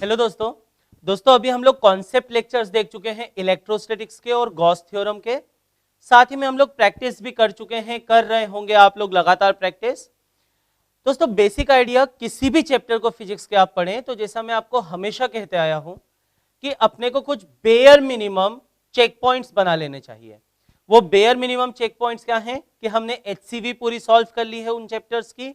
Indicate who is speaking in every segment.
Speaker 1: Hello दोस्तों अभी हम लोग कॉन्सेप्ट लेक्चर्स देख चुके हैं इलेक्ट्रोस्टैटिक्स के और गॉस थ्योरम के। साथ ही में हम लोग प्रैक्टिस भी कर चुके हैं, कर रहे होंगे आप लोग लगातार प्रैक्टिस। दोस्तों बेसिक आइडिया किसी भी चैप्टर को फिजिक्स के आप पढ़ें तो जैसा मैं आपको हमेशा कहते आया हूं कि अपने को कुछ बेयर मिनिमम चेक पॉइंट्स बना लेने चाहिए। वो बेयर मिनिमम चेक पॉइंट्स क्या हैं कि हमने HCV पूरी सॉल्व कर ली है उन चैप्टर्स की,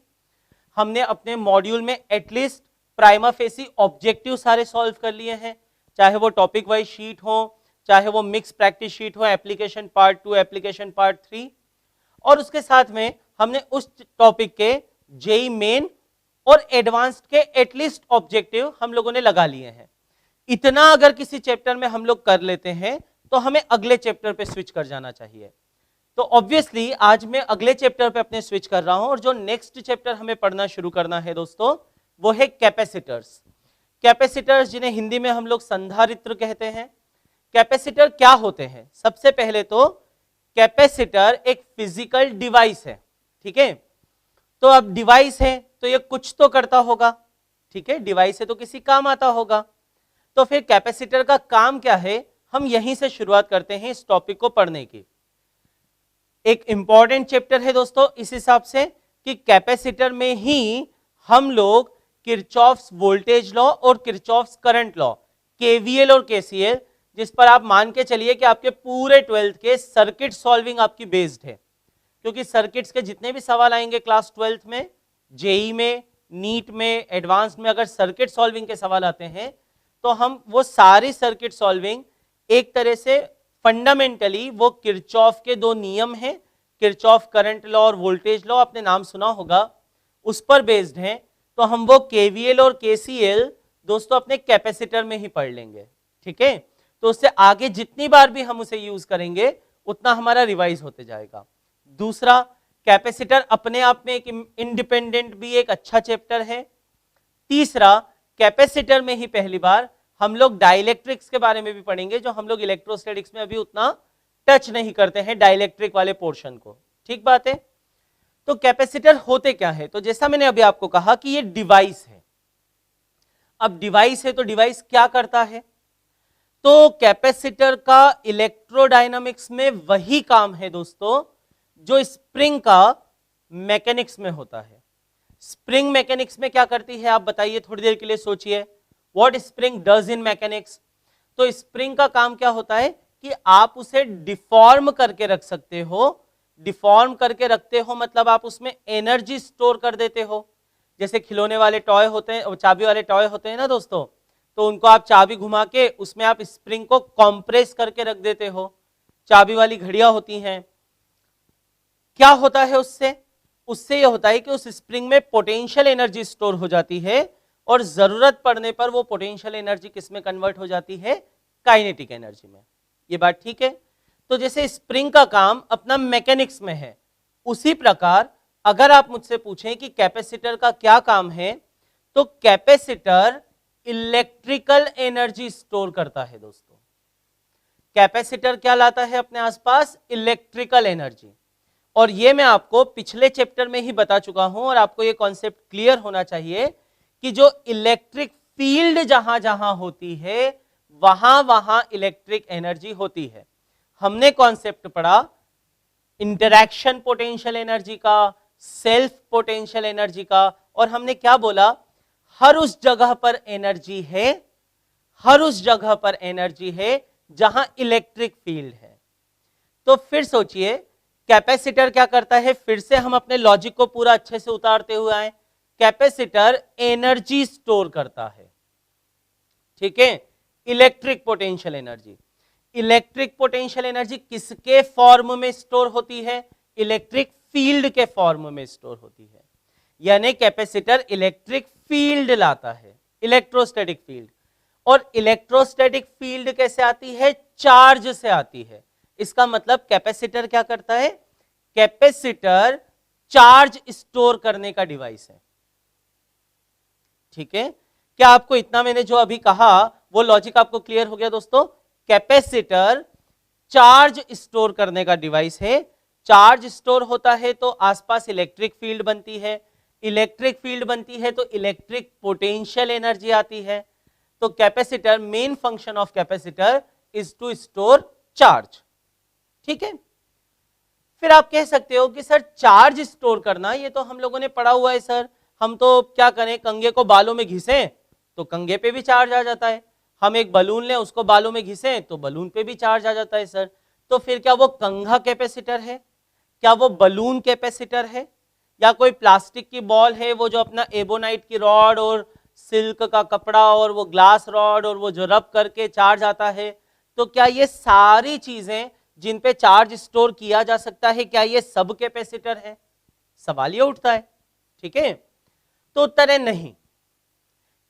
Speaker 1: हमने अपने मॉड्यूल में एटलीस्ट प्राइमा फेसी ऑब्जेक्टिव सारे सॉल्व कर लिए हैं, चाहे वो टॉपिक वाइज शीट हो, चाहे वो मिक्स प्रैक्टिस शीट हो, एप्लीकेशन पार्ट 2, एप्लीकेशन पार्ट 3, और उसके साथ में हमने उस टॉपिक के जेई मेन और एडवांस्ड के एटलीस्ट ऑब्जेक्टिव हम लोगों ने लगा लिए हैं। इतना अगर किसी चैप्टर में हम लोग कर लेते हैं तो हमें अगले चैप्टर पे स्विच कर जाना चाहिए। तो ऑब्वियसली आज मैं अगले चैप्टर पे अपने स्विच कर रहा हूं और जो नेक्स्ट चैप्टर हमें पढ़ना शुरू करना है दोस्तों वो है कैपेसिटर्स। कैपेसिटर्स जिन्हें हिंदी में हम लोग संधारित्र कहते हैं। कैपेसिटर क्या होते हैं? सबसे पहले तो कैपेसिटर एक फिजिकल डिवाइस है, ठीक है। तो अब डिवाइस है तो ये कुछ तो करता होगा, ठीक है, डिवाइस है तो किसी काम आता होगा। तो फिर कैपेसिटर का काम क्या है, हम यहीं से शुरुआत करते हैं इस टॉपिक को पढ़ने की। एक इंपॉर्टेंट चैप्टर है दोस्तों इस हिसाब से कि कैपेसिटर में ही हम लोग किरचॉफ्स वोल्टेज लॉ और किरचॉफ्स करंट लॉ, केवीएल और केसीएल, जिस पर आप मान के चलिए कि आपके पूरे 12th के सर्किट सॉल्विंग आपकी बेस्ड है, क्योंकि सर्किट्स के जितने भी सवाल आएंगे क्लास 12th में, जेई में, नीट में, एडवांस्ड में, अगर सर्किट सॉल्विंग के सवाल आते हैं तो हम वो सारी सर्किट सॉल्विंग एक तरह से फंडामेंटली वो किरचॉफ के दो नियम हैं, किरचॉफ करंट लॉ और वोल्टेज लॉ, आपने नाम सुना होगा, उस पर बेस्ड हैं। तो हम वो केवीएल और केसीएल दोस्तों अपने कैपेसिटर में ही पढ़ लेंगे, ठीक है। तो उससे आगे जितनी बार भी हम उसे यूज करेंगे उतना हमारा रिवाइज होते जाएगा। दूसरा, कैपेसिटर अपने आप में एक इंडिपेंडेंट भी एक अच्छा चैप्टर है। तीसरा, कैपेसिटर में ही पहली बार हम लोग डाइलेक्ट्रिक्स के बारे में भी पढ़ेंगे, जो हम लोग इलेक्ट्रोस्टैटिक्स में अभी उतना टच नहीं करते हैं, डाइलेक्ट्रिक वाले पोर्शन को, ठीक बात है। तो कैपेसिटर होते क्या है? तो जैसा मैंने अभी आपको कहा कि ये डिवाइस है। अब डिवाइस है तो डिवाइस क्या करता है? तो कैपेसिटर का इलेक्ट्रोडायनामिक्स में वही काम है दोस्तों जो स्प्रिंग का मैकेनिक्स में होता है। स्प्रिंग मैकेनिक्स में क्या करती है आप बताइए, थोड़ी देर के लिए सोचिए। What spring does in mechanics? तो स्प्रिंग का काम क्या होता है कि आप उसे डिफॉर्म करके रख सकते हो। डिफॉर्म करके रखते हो मतलब आप उसमें एनर्जी स्टोर कर देते हो। जैसे खिलौने वाले टॉय होते हैं, चाबी वाले टॉय होते हैं ना दोस्तों, तो उनको आप चाबी घुमा के उसमें आप स्प्रिंग को कॉम्प्रेस करके रख देते हो। चाबी वाली घड़ियां होती हैं, क्या होता है उससे? उससे यह होता है कि उस स्प्रिंग में पोटेंशियल एनर्जी स्टोर हो जाती है और जरूरत पड़ने पर वो पोटेंशियल एनर्जी किस में कन्वर्ट हो जाती है? काइनेटिक एनर्जी में। ये बात ठीक है। तो जैसे स्प्रिंग का काम अपना मैकेनिक्स में है, उसी प्रकार अगर आप मुझसे पूछें कि कैपेसिटर का क्या काम है, तो कैपेसिटर इलेक्ट्रिकल एनर्जी स्टोर करता है दोस्तों। कैपेसिटर क्या लाता है अपने आसपास? Electrical energy. और ये मैं आपको पिछले चैप्टर में ही बता चुका हूं और आपको ये कॉन्सेप्ट क्लियर होना चाहिए कि जो इलेक्ट्रिक फील्ड जहां जहां होती है वहां वहां इलेक्ट्रिक एनर्जी होती है। हमने कॉन्सेप्ट पढ़ा इंटरैक्शन पोटेंशियल एनर्जी का, सेल्फ पोटेंशियल एनर्जी का, और हमने क्या बोला? हर उस जगह पर एनर्जी है, हर उस जगह पर एनर्जी है जहां इलेक्ट्रिक फील्ड है। तो फिर सोचिए कैपेसिटर क्या करता है? फिर से हम अपने लॉजिक को पूरा अच्छे से उतारते हुए आए। कैपेसिटर एनर्जी स्टोर करता है, ठीक है, electric potential energy. Electric potential energy किसके फॉर्म में स्टोर होती है? इलेक्ट्रिक फील्ड के फॉर्म में स्टोर होती है। यानी कैपेसिटर इलेक्ट्रिक फील्ड लाता है, इलेक्ट्रोस्टैटिक फील्ड। और इलेक्ट्रोस्टैटिक फील्ड कैसे आती है? चार्ज से आती है। इसका मतलब कैपेसिटर क्या करता है? कैपेसिटर चार्ज स्टोर करने का डिवाइस है, ठीक है। क्या आपको इतना मैंने जो अभी कहा वो लॉजिक आपको क्लियर हो गया दोस्तों? कैपेसिटर चार्ज स्टोर करने का डिवाइस है। चार्ज स्टोर होता है तो आसपास इलेक्ट्रिक फील्ड बनती है, इलेक्ट्रिक फील्ड बनती है तो इलेक्ट्रिक पोटेंशियल एनर्जी आती है। तो capacitor, main function of capacitor is to store charge. ठीक है, फिर आप कह सकते हो कि सर चार्ज स्टोर करना ये तो हम लोगों ने पढ़ा हुआ है सर, हम तो क्या करें, कंघे को बालों में घिसें तो कंघे पे भी चार्ज आ जाता है, हम एक बलून लें उसको बालों में घिसें तो बलून पे भी चार्ज आ जाता है सर। तो फिर क्या वो कंघा कैपेसिटर है, क्या वो बलून कैपेसिटर है, या कोई प्लास्टिक की बॉल है, वो जो अपना एबोनाइट की रॉड और सिल्क का कपड़ा और वो ग्लास रॉड और वो जो रब करके चार्ज आता है, तो क्या ये सारी चीजें जिन पे चार्ज स्टोर किया जा सकता है, क्या ये सब कैपेसिटर है? सवाल ये उठता है। ठीक है, तो उत्तर है नहीं।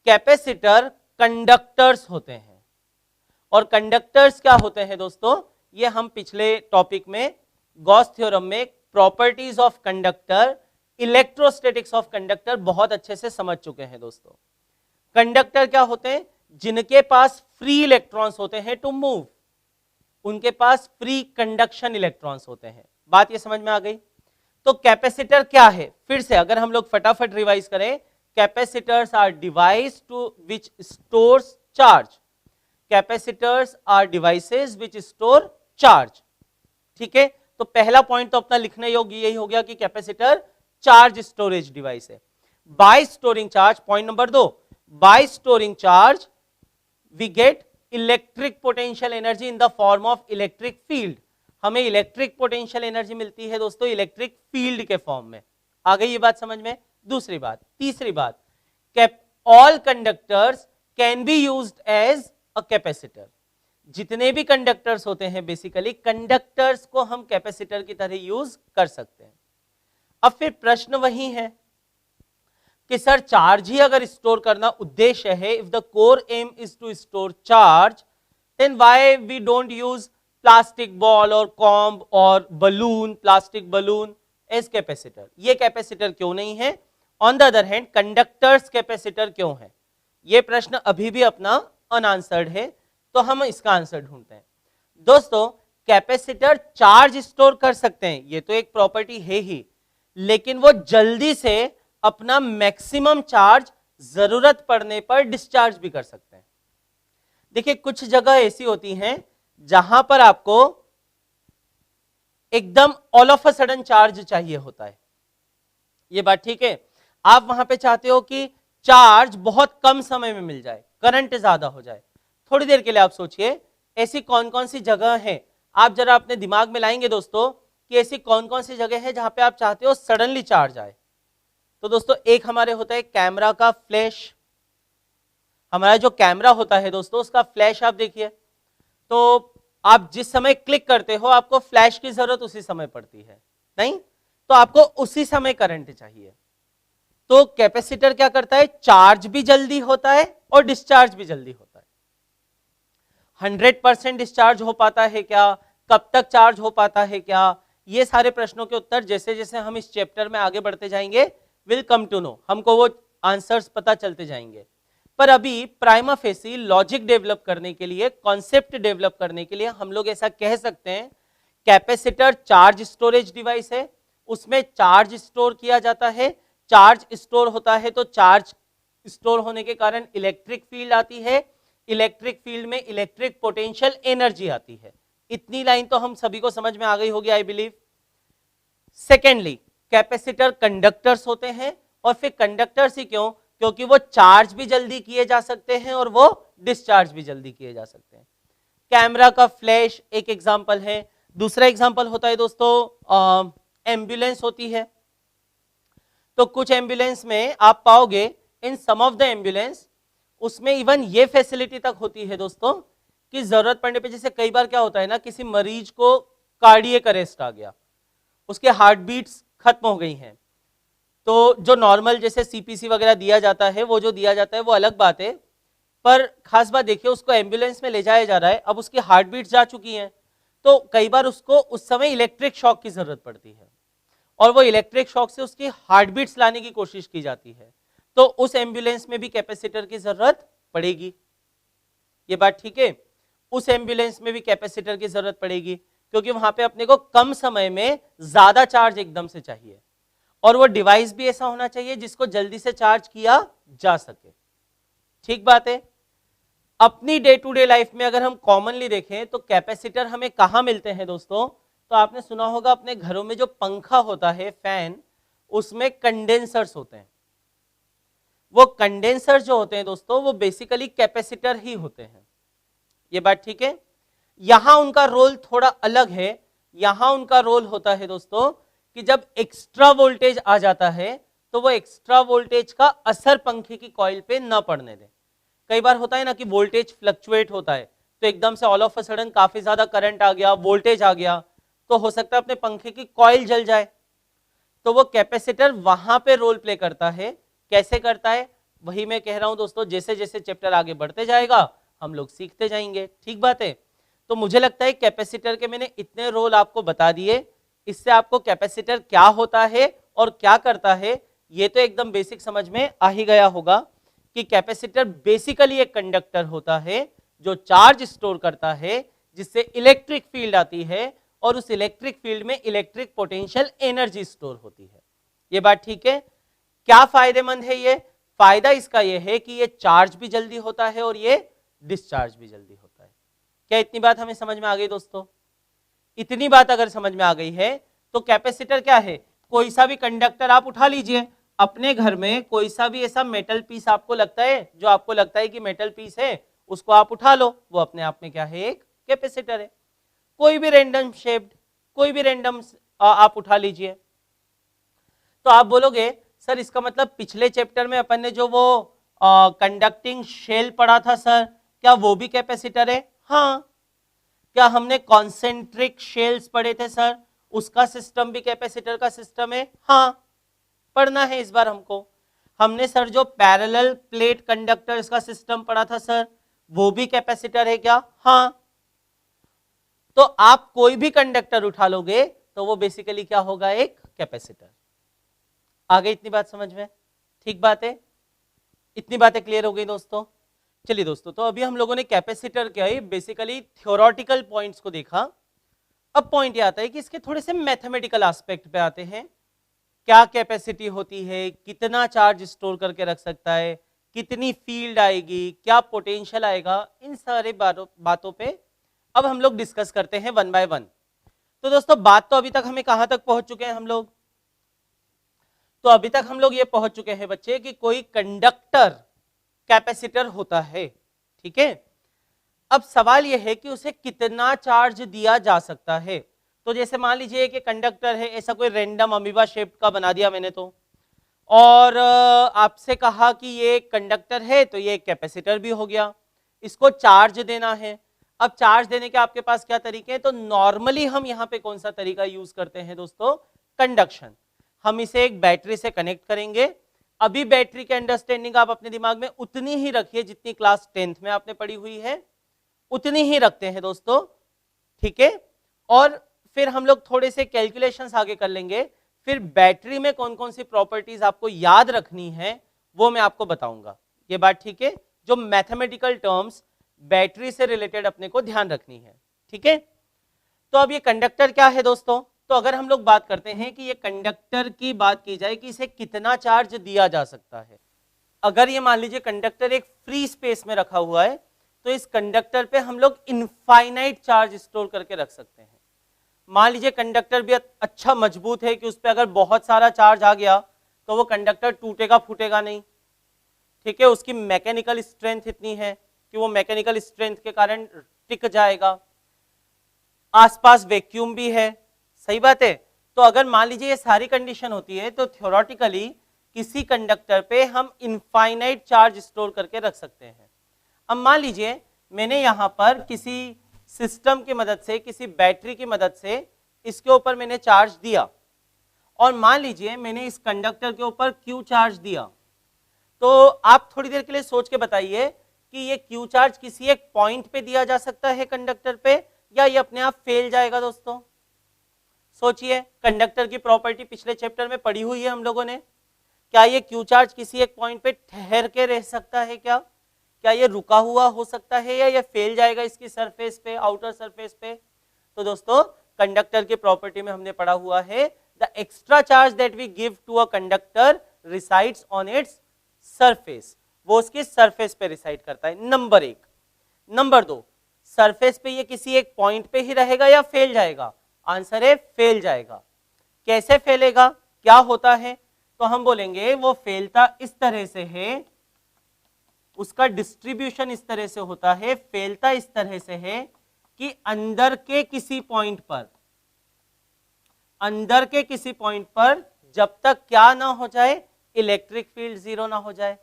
Speaker 1: कैपेसिटर कंडक्टर्स होते हैं, और कंडक्टर्स क्या होते हैं दोस्तों, ये हम पिछले टॉपिक में गॉस थ्योरम में properties of conductor, electrostatics of conductor बहुत अच्छे से समझ चुके हैं दोस्तों। कंडक्टर क्या होते हैं, जिनके पास फ्री इलेक्ट्रॉन्स होते हैं टू मूव, उनके पास फ्री कंडक्शन इलेक्ट्रॉन्स होते हैं। बात ये समझ में आ गई? तो कैपेसिटर क्या है, फिर से अगर हम लोग फटाफट रिवाइज करें, capacitors are device to which stores charge, capacitors are devices which store charge. ठीक है, तो पहला पॉइंट तो अपना लिखने योग्य यही हो गया कि कैपेसिटर चार्ज स्टोरेज डिवाइस है। By storing charge, point number 2, by storing charge we get electric potential energy in the form of electric field. हमें इलेक्ट्रिक पोटेंशियल एनर्जी मिलती है दोस्तों इलेक्ट्रिक फील्ड के फॉर्म में। आ गई ये बात समझ में? दूसरी बात, तीसरी बात, all conductors can be used as a capacitor. जितने भी कंडक्टर्स होते हैं बेसिकली कंडक्टर्स को हम कैपेसिटर की तरह यूज कर सकते हैं। अब फिर प्रश्न वही है कि सर चार्ज ही अगर स्टोर करना उद्देश्य है, if the core aim is to store charge, then why we don't use plastic ball और कॉम्ब और balloon, plastic balloon as capacitor? ये कैपेसिटर क्यों नहीं है? On the other hand conductors capacitor क्यों है? ये प्रश्न अभी भी अपना अनआंसर्ड है, तो हम इसका आंसर ढूंढते हैं। दोस्तों कैपेसिटर चार्ज स्टोर कर सकते हैं, ये तो एक प्रॉपर्टी है ही, लेकिन वो जल्दी से अपना मैक्सिमम चार्ज जरूरत पड़ने पर डिस्चार्ज भी कर सकते हैं। देखिए कुछ जगह ऐसी होती हैं जहां पर आपको एकदम all of a sudden charge चाहिए होता है, ये बात ठीक है। आप वहां पे चाहते हो कि चार्ज बहुत कम समय में मिल जाए, करंट ज्यादा हो जाए। थोड़ी देर के लिए आप सोचिए ऐसी कौन कौन सी जगह है, आप जरा अपने दिमाग में लाएंगे दोस्तों कि ऐसी कौन कौन सी जगह है जहां पे आप चाहते हो सडनली चार्ज आए। तो दोस्तों एक हमारे होता है कैमरा का फ्लैश, हमारा जो कैमरा होता है दोस्तों उसका फ्लैश आप देखिए, तो आप जिस समय क्लिक करते हो आपको फ्लैश की जरूरत उसी समय पड़ती है, नहीं तो आपको उसी समय करंट चाहिए। तो कैपेसिटर क्या करता है, चार्ज भी जल्दी होता है और डिस्चार्ज भी जल्दी होता है। 100% डिस्चार्ज हो पाता है क्या, कब तक चार्ज हो पाता है क्या, ये सारे प्रश्नों के उत्तर जैसे जैसे हम इस चैप्टर में आगे बढ़ते जाएंगे विल कम टू नो, हमको वो आंसर्स पता चलते जाएंगे। पर अभी प्राइमा फेसी लॉजिक डेवलप करने के लिए, कॉन्सेप्ट डेवलप करने के लिए हम लोग ऐसा कह सकते हैं कैपेसिटर चार्ज स्टोरेज डिवाइस है, उसमें चार्ज स्टोर किया जाता है, चार्ज स्टोर होता है तो चार्ज स्टोर होने के कारण इलेक्ट्रिक फील्ड आती है, इलेक्ट्रिक फील्ड में इलेक्ट्रिक पोटेंशियल एनर्जी आती है। इतनी लाइन तो हम सभी को समझ में आ गई होगी I believe. Secondly capacitor conductors होते हैं, और फिर कंडक्टर्स ही क्यों, क्योंकि वो चार्ज भी जल्दी किए जा सकते हैं और वो डिस्चार्ज भी जल्दी किए जा सकते हैं। कैमरा का फ्लैश एक एग्जांपल है। दूसरा एग्जांपल होता है दोस्तों एम्बुलेंस होती है, तो कुछ एम्बुलेंस में आप पाओगे इन सम ऑफ द एम्बुलेंस उसमें इवन ये फैसिलिटी तक होती है दोस्तों कि जरूरत पड़ने पे, जैसे कई बार क्या होता है ना, किसी मरीज को कार्डियक अरेस्ट आ गया, उसके हार्ट बीट्स खत्म हो गई हैं, तो जो नॉर्मल जैसे सीपीसी वगैरह दिया जाता है वो जो दिया जाता है वो अलग बात है, पर खास बात देखिए उसको एम्बुलेंस में ले जाया जा रहा है, अब उसकी हार्ट बीट्स जा चुकी हैं, तो कई बार उसको उस समय इलेक्ट्रिक शॉक की जरूरत पड़ती है, और वो इलेक्ट्रिक शॉक से उसकी हार्ट बीट्स लाने की कोशिश की जाती है, तो उस एम्बुलेंस में भी कैपेसिटर की जरूरत पड़ेगी। ये बात ठीक है, उस एम्बुलेंस में भी कैपेसिटर की जरूरत पड़ेगी, क्योंकि वहां पे अपने को कम समय में ज्यादा चार्ज एकदम से चाहिए, और वो डिवाइस भी ऐसा होना चाहिए जिसको जल्दी से चार्ज किया जा सके। ठीक बात है। अपनी डे टू डे लाइफ में अगर हम कॉमनली देखें तो कैपेसिटर हमें कहाँ मिलते हैं दोस्तों? तो आपने सुना होगा अपने घरों में जो पंखा होता है, फैन, उसमें कंडेंसर्स होते हैं। वो कंडेंसर जो होते हैं दोस्तों, वो बेसिकली कैपेसिटर ही होते हैं। ये बात ठीक है? यहां उनका रोल थोड़ा अलग है। यहां उनका रोल होता है दोस्तों कि जब एक्स्ट्रा वोल्टेज आ जाता है तो वो एक्स्ट्रा वोल्टेज का असर पंखे की कॉइल पे न पड़ने दे। कई बार होता है ना कि वोल्टेज फ्लक्चुएट होता है, तो एकदम से ऑल ऑफ अ सडन काफी ज्यादा करंट आ गया, वोल्टेज आ गया, तो हो सकता है अपने पंखे की कॉइल जल जाए। तो वो कैपेसिटर वहां पे रोल प्ले करता है। कैसे करता है वही मैं कह रहा हूं दोस्तों, जैसे जैसे चैप्टर आगे बढ़ते जाएगा हम लोग सीखते जाएंगे। ठीक बात है? तो मुझे लगता है कैपेसिटर के मैंने इतने रोल आपको बता दिए। इससे आपको कैपेसिटर क्या होता है और क्या करता है ये तो एकदम बेसिक समझ में आ ही गया होगा कि कैपेसिटर बेसिकली एक कंडक्टर होता है जो चार्ज स्टोर करता है, जिससे इलेक्ट्रिक फील्ड आती है और उस इलेक्ट्रिक फील्ड में इलेक्ट्रिक पोटेंशियल एनर्जी स्टोर होती है। ये बात ठीक है? क्या फायदेमंद है ये? फायदा इसका ये है कि ये चार्ज भी जल्दी होता है और ये डिस्चार्ज भी जल्दी होता है। क्या इतनी बात हमें समझ में आ गई दोस्तों? इतनी बात अगर समझ में आ गई है तो कैपेसिटर क्या है? कोई सा भी कंडक्टर आप उठा लीजिए अपने घर में, कोई सा भी ऐसा मेटल पीस आपको लगता है, जो आपको लगता है कि मेटल पीस है, उसको आप उठा लो, वो अपने आप में क्या है? एक कैपेसिटर है। कोई भी रैंडम शेप्ड, कोई भी रैंडम आप उठा लीजिए। तो आप बोलोगे सर इसका मतलब पिछले चैप्टर में अपन ने जो वो कंडक्टिंग शेल पढ़ा था सर, क्या वो भी कैपेसिटर है? हाँ। क्या हमने कॉन्सेंट्रिक शेल्स पढ़े थे सर, उसका सिस्टम भी कैपेसिटर का सिस्टम है? हाँ, पढ़ना है इस बार हमको। हमने सर जो पैरेलल प्लेट कंडक्टर्स का सिस्टम पढ़ा था सर, वो भी कैपेसिटर है क्या? हाँ। तो आप कोई भी कंडक्टर उठा लोगे तो वो बेसिकली क्या होगा? एक कैपेसिटर। आ गई इतनी बात समझ में? ठीक बात है? इतनी बातें क्लियर हो गई दोस्तों? चलिए दोस्तों, तो अभी हम लोगों ने कैपेसिटर क्या है बेसिकली थ्योरेटिकल पॉइंट्स को देखा। अब पॉइंट ये आता है कि इसके थोड़े से मैथमेटिकल एस्पेक्ट पे आते हैं। क्या कैपेसिटी होती है, कितना चार्ज स्टोर करके रख सकता है, कितनी फील्ड आएगी, क्या पोटेंशियल आएगा, इन सारे बातों पे अब हम लोग डिस्कस करते हैं वन बाय वन। तो दोस्तों बात तो अभी तक हमें कहां तक पहुंच चुके हैं हम लोग? तो अभी तक हम लोग ये पहुंच चुके हैं बच्चे कि कोई कंडक्टर कैपेसिटर होता है। ठीक है? अब सवाल यह है कि उसे कितना चार्ज दिया जा सकता है। तो जैसे मान लीजिए कि कंडक्टर है, ऐसा कोई रैंडम अमीबा शेप का बना दिया मैंने, तो और आपसे कहा कि ये कंडक्टर है तो ये कैपेसिटर भी हो गया, इसको चार्ज देना है। अब चार्ज देने के आपके पास क्या तरीके हैं? तो नॉर्मली हम यहाँ पे कौन सा तरीका यूज करते हैं दोस्तों? कंडक्शन। हम इसे एक बैटरी से कनेक्ट करेंगे। अभी बैटरी की अंडरस्टैंडिंग आप अपने दिमाग में उतनी ही रखिए जितनी क्लास 10th में आपने पढ़ी हुई है, उतनी ही रखते हैं दोस्तों। ठीक है? और फिर हम लोग थोड़े से कैलकुलेशंस आगे कर लेंगे। फिर बैटरी में कौन कौन सी प्रॉपर्टीज आपको याद रखनी है वो मैं आपको बताऊंगा। ये बात ठीक है? जो मैथमेटिकल टर्म्स बैटरी से रिलेटेड अपने को ध्यान रखनी है। ठीक है? तो अब ये कंडक्टर क्या है दोस्तों? तो अगर हम लोग बात करते हैं कि ये कंडक्टर की बात की जाए कि इसे कितना चार्ज दिया जा सकता है। अगर ये मान लीजिए कंडक्टर एक फ्री स्पेस में रखा हुआ है तो इस कंडक्टर पे हम लोग इनफाइनाइट चार्ज स्टोर करके रख सकते हैं। मान लीजिए कंडक्टर भी अच्छा मजबूत है कि उस पर अगर बहुत सारा चार्ज आ गया तो वो कंडक्टर टूटेगा फूटेगा नहीं। ठीक है? उसकी मैकेनिकल स्ट्रेंथ इतनी है कि वो मैकेनिकल स्ट्रेंथ के कारण टिक जाएगा। आसपास वैक्यूम भी है। सही बात है? तो अगर मान लीजिए ये सारी कंडीशन होती है तो थ्योरेटिकली किसी कंडक्टर पे हम इनफाइनाइट चार्ज स्टोर करके रख सकते हैं। अब मान लीजिए मैंने यहां पर किसी सिस्टम की मदद से, किसी बैटरी की मदद से इसके ऊपर मैंने चार्ज दिया, और मान लीजिए मैंने इस कंडक्टर के ऊपर क्यू चार्ज दिया। तो आप थोड़ी देर के लिए सोच के बताइए कि ये क्यू चार्ज किसी एक पॉइंट पे दिया जा सकता है कंडक्टर पे, या ये अपने आप फैल जाएगा दोस्तों? सोचिए, कंडक्टर की प्रॉपर्टी पिछले चैप्टर में पढ़ी हुई है हम लोगों ने। क्या ये क्यू चार्ज किसी एक पॉइंट पे ठहर के रह सकता है? क्या ये रुका हुआ हो सकता है, या ये फैल जाएगा इसकी सरफेस पे, आउटर सरफेस पे? तो दोस्तों कंडक्टर की प्रॉपर्टी में हमने पढ़ा हुआ है the extra charge that we give to a conductor resides on its surface. वो उसकी सरफेस पे रिसाइड करता है, नंबर एक। नंबर 2, सरफेस पे ये किसी एक पॉइंट पे ही रहेगा या फैल जाएगा? आंसर है फैल जाएगा। कैसे फैलेगा, क्या होता है? तो हम बोलेंगे वो फैलता इस तरह से है, उसका डिस्ट्रीब्यूशन इस तरह से होता है, फैलता इस तरह से है कि अंदर के किसी पॉइंट पर, अंदर के किसी पॉइंट पर जब तक क्या ना हो जाए, इलेक्ट्रिक फील्ड जीरो ना हो जाए,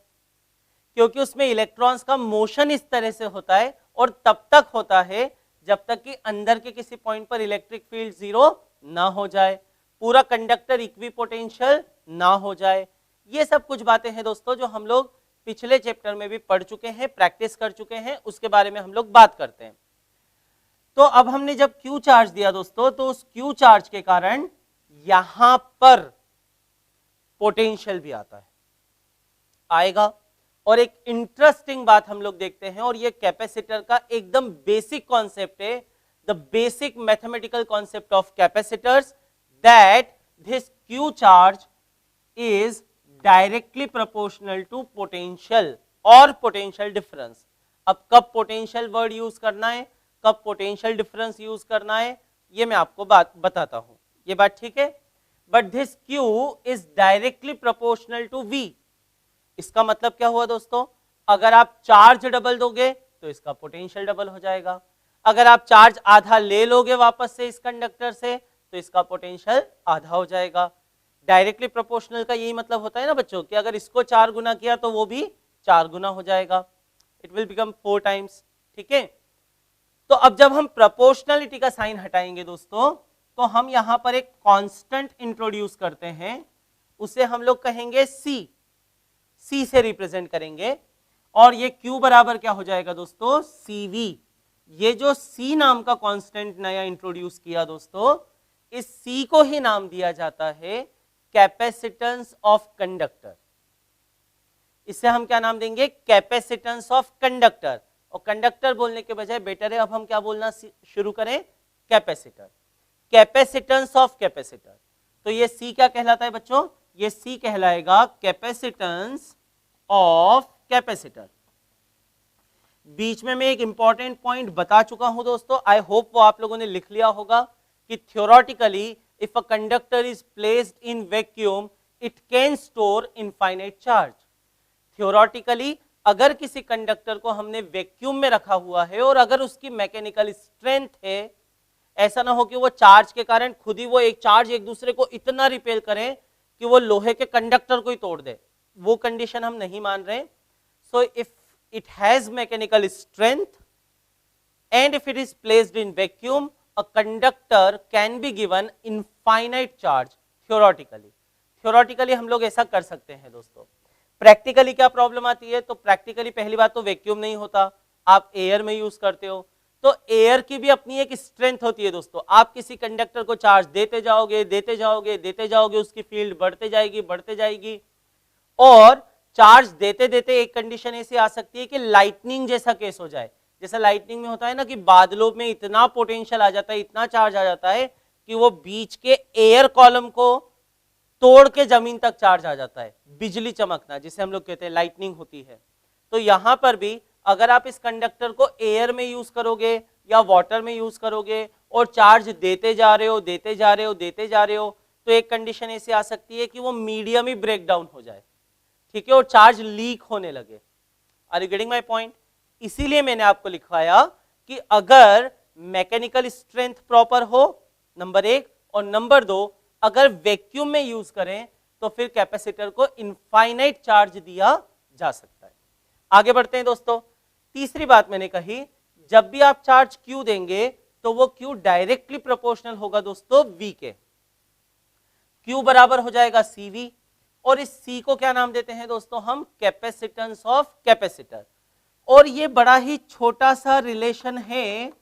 Speaker 1: क्योंकि उसमें इलेक्ट्रॉन्स का मोशन इस तरह से होता है और तब तक होता है जब तक कि अंदर के किसी पॉइंट पर इलेक्ट्रिक फील्ड जीरो ना हो जाए, पूरा कंडक्टर इक्विपोटेंशियल ना हो जाए। ये सब कुछ बातें हैं दोस्तों जो हम लोग पिछले चैप्टर में भी पढ़ चुके हैं, प्रैक्टिस कर चुके हैं, उसके बारे में हम लोग बात करते हैं। तो अब हमने जब क्यू चार्ज दिया दोस्तों, तो उस क्यू चार्ज के कारण यहां पर पोटेंशियल भी आता है, आएगा। और एक इंटरेस्टिंग बात हम लोग देखते हैं, और ये कैपेसिटर का एकदम बेसिक कॉन्सेप्ट है, the basic mathematical concept of capacitors, that this Q charge is directly proportional to potential और पोटेंशियल डिफरेंस। अब कब पोटेंशियल वर्ड यूज करना है, कब पोटेंशियल डिफरेंस यूज करना है, ये मैं आपको बात बताता हूं, ये बात ठीक है। But this Q is directly proportional to V. इसका मतलब क्या हुआ दोस्तों, अगर आप चार्ज डबल दोगे तो इसका पोटेंशियल डबल हो जाएगा, अगर आप चार्ज आधा ले लोगे वापस से इस कंडक्टर से तो इसका पोटेंशियल आधा हो जाएगा। डायरेक्टली प्रोपोर्शनल का यही मतलब होता है ना बच्चों, कि अगर इसको 4 गुना किया तो वो भी 4 गुना हो जाएगा, इट विल बिकम 4 टाइम्स, ठीक है। तो अब जब हम प्रोपोर्शनलिटी का साइन हटाएंगे दोस्तों, तो हम यहां पर एक कांस्टेंट इंट्रोड्यूस करते हैं, उसे हम लोग कहेंगे सी, सी से रिप्रेजेंट करेंगे, और ये Q बराबर क्या हो जाएगा दोस्तों, CV। ये जो C नाम का कांस्टेंट नया इंट्रोड्यूस किया दोस्तों, इस C को ही नाम दिया जाता है कैपेसिटेंस ऑफ कंडक्टर। इससे हम क्या नाम देंगे, कैपेसिटेंस ऑफ कंडक्टर। और कंडक्टर बोलने के बजाय बेटर है अब हम क्या बोलना शुरू करें, कैपेसिटर, कैपेसिटेंस ऑफ कैपेसिटर। तो ये C क्या कहलाता है बच्चों, ये C कहलाएगा कैपेसिटेंस ऑफ कैपेसिटर। बीच में मैं एक इंपॉर्टेंट पॉइंट बता चुका हूं दोस्तों, आई होप वो आप लोगों ने लिख लिया होगा कि theoretically if a conductor is placed in vacuum it can store infinite charge. Theoretically अगर किसी कंडक्टर को हमने वैक्यूम में रखा हुआ है और अगर उसकी मैकेनिकल स्ट्रेंथ है, ऐसा ना हो कि वो चार्ज के कारण खुद ही वो एक चार्ज एक दूसरे को इतना रिपेल करें कि वो लोहे के कंडक्टर को ही तोड़ दे, वो कंडीशन हम नहीं मान रहे। So if it has mechanical strength and if it is placed in vacuum a conductor can be given infinite charge theoretically. Theoretically हम लोग ऐसा कर सकते हैं दोस्तों। प्रैक्टिकली क्या प्रॉब्लम आती है, तो प्रैक्टिकली पहली बात तो वैक्यूम नहीं होता, आप एयर में यूज करते हो, तो एयर की भी अपनी एक स्ट्रेंथ होती है दोस्तों। आप किसी कंडक्टर को चार्ज देते जाओगे देते जाओगे देते जाओगे, उसकी फील्ड बढ़ते जाएगी बढ़ते जाएगी, और चार्ज देते देते एक कंडीशन ऐसी आ सकती है कि लाइटनिंग जैसा केस हो जाए। जैसा लाइटनिंग में होता है ना कि बादलों में इतना पोटेंशियल आ जाता है, इतना चार्ज आ जाता है कि वो बीच के एयर कॉलम को तोड़ के जमीन तक चार्ज आ जाता है, बिजली चमकना जिसे हम लोग कहते हैं लाइटनिंग होती है। तो यहां पर भी अगर आप इस कंडक्टर को एयर में यूज करोगे या वाटर में यूज करोगे और चार्ज देते जा रहे हो देते जा रहे हो देते जा रहे हो, तो एक कंडीशन ऐसी आ सकती है कि वो मीडियम ही ब्रेक डाउन हो जाए, ठीक है, और चार्ज लीक होने लगे। Are you getting my point? इसीलिए मैंने आपको लिखवाया कि अगर मैकेनिकल स्ट्रेंथ प्रॉपर हो, नंबर 1, और नंबर 2 अगर वैक्यूम में यूज करें तो फिर कैपेसिटर को इनफाइनाइट चार्ज दिया जा सकता है। आगे बढ़ते हैं दोस्तों। तीसरी बात मैंने कही, जब भी आप चार्ज Q देंगे तो वो Q डायरेक्टली प्रोपोर्शनल होगा दोस्तों V के। Q बराबर हो जाएगा CV, और इस C को क्या नाम देते हैं दोस्तों हम, कैपेसिटेंस ऑफ कैपेसिटर। और ये बड़ा ही छोटा सा रिलेशन है,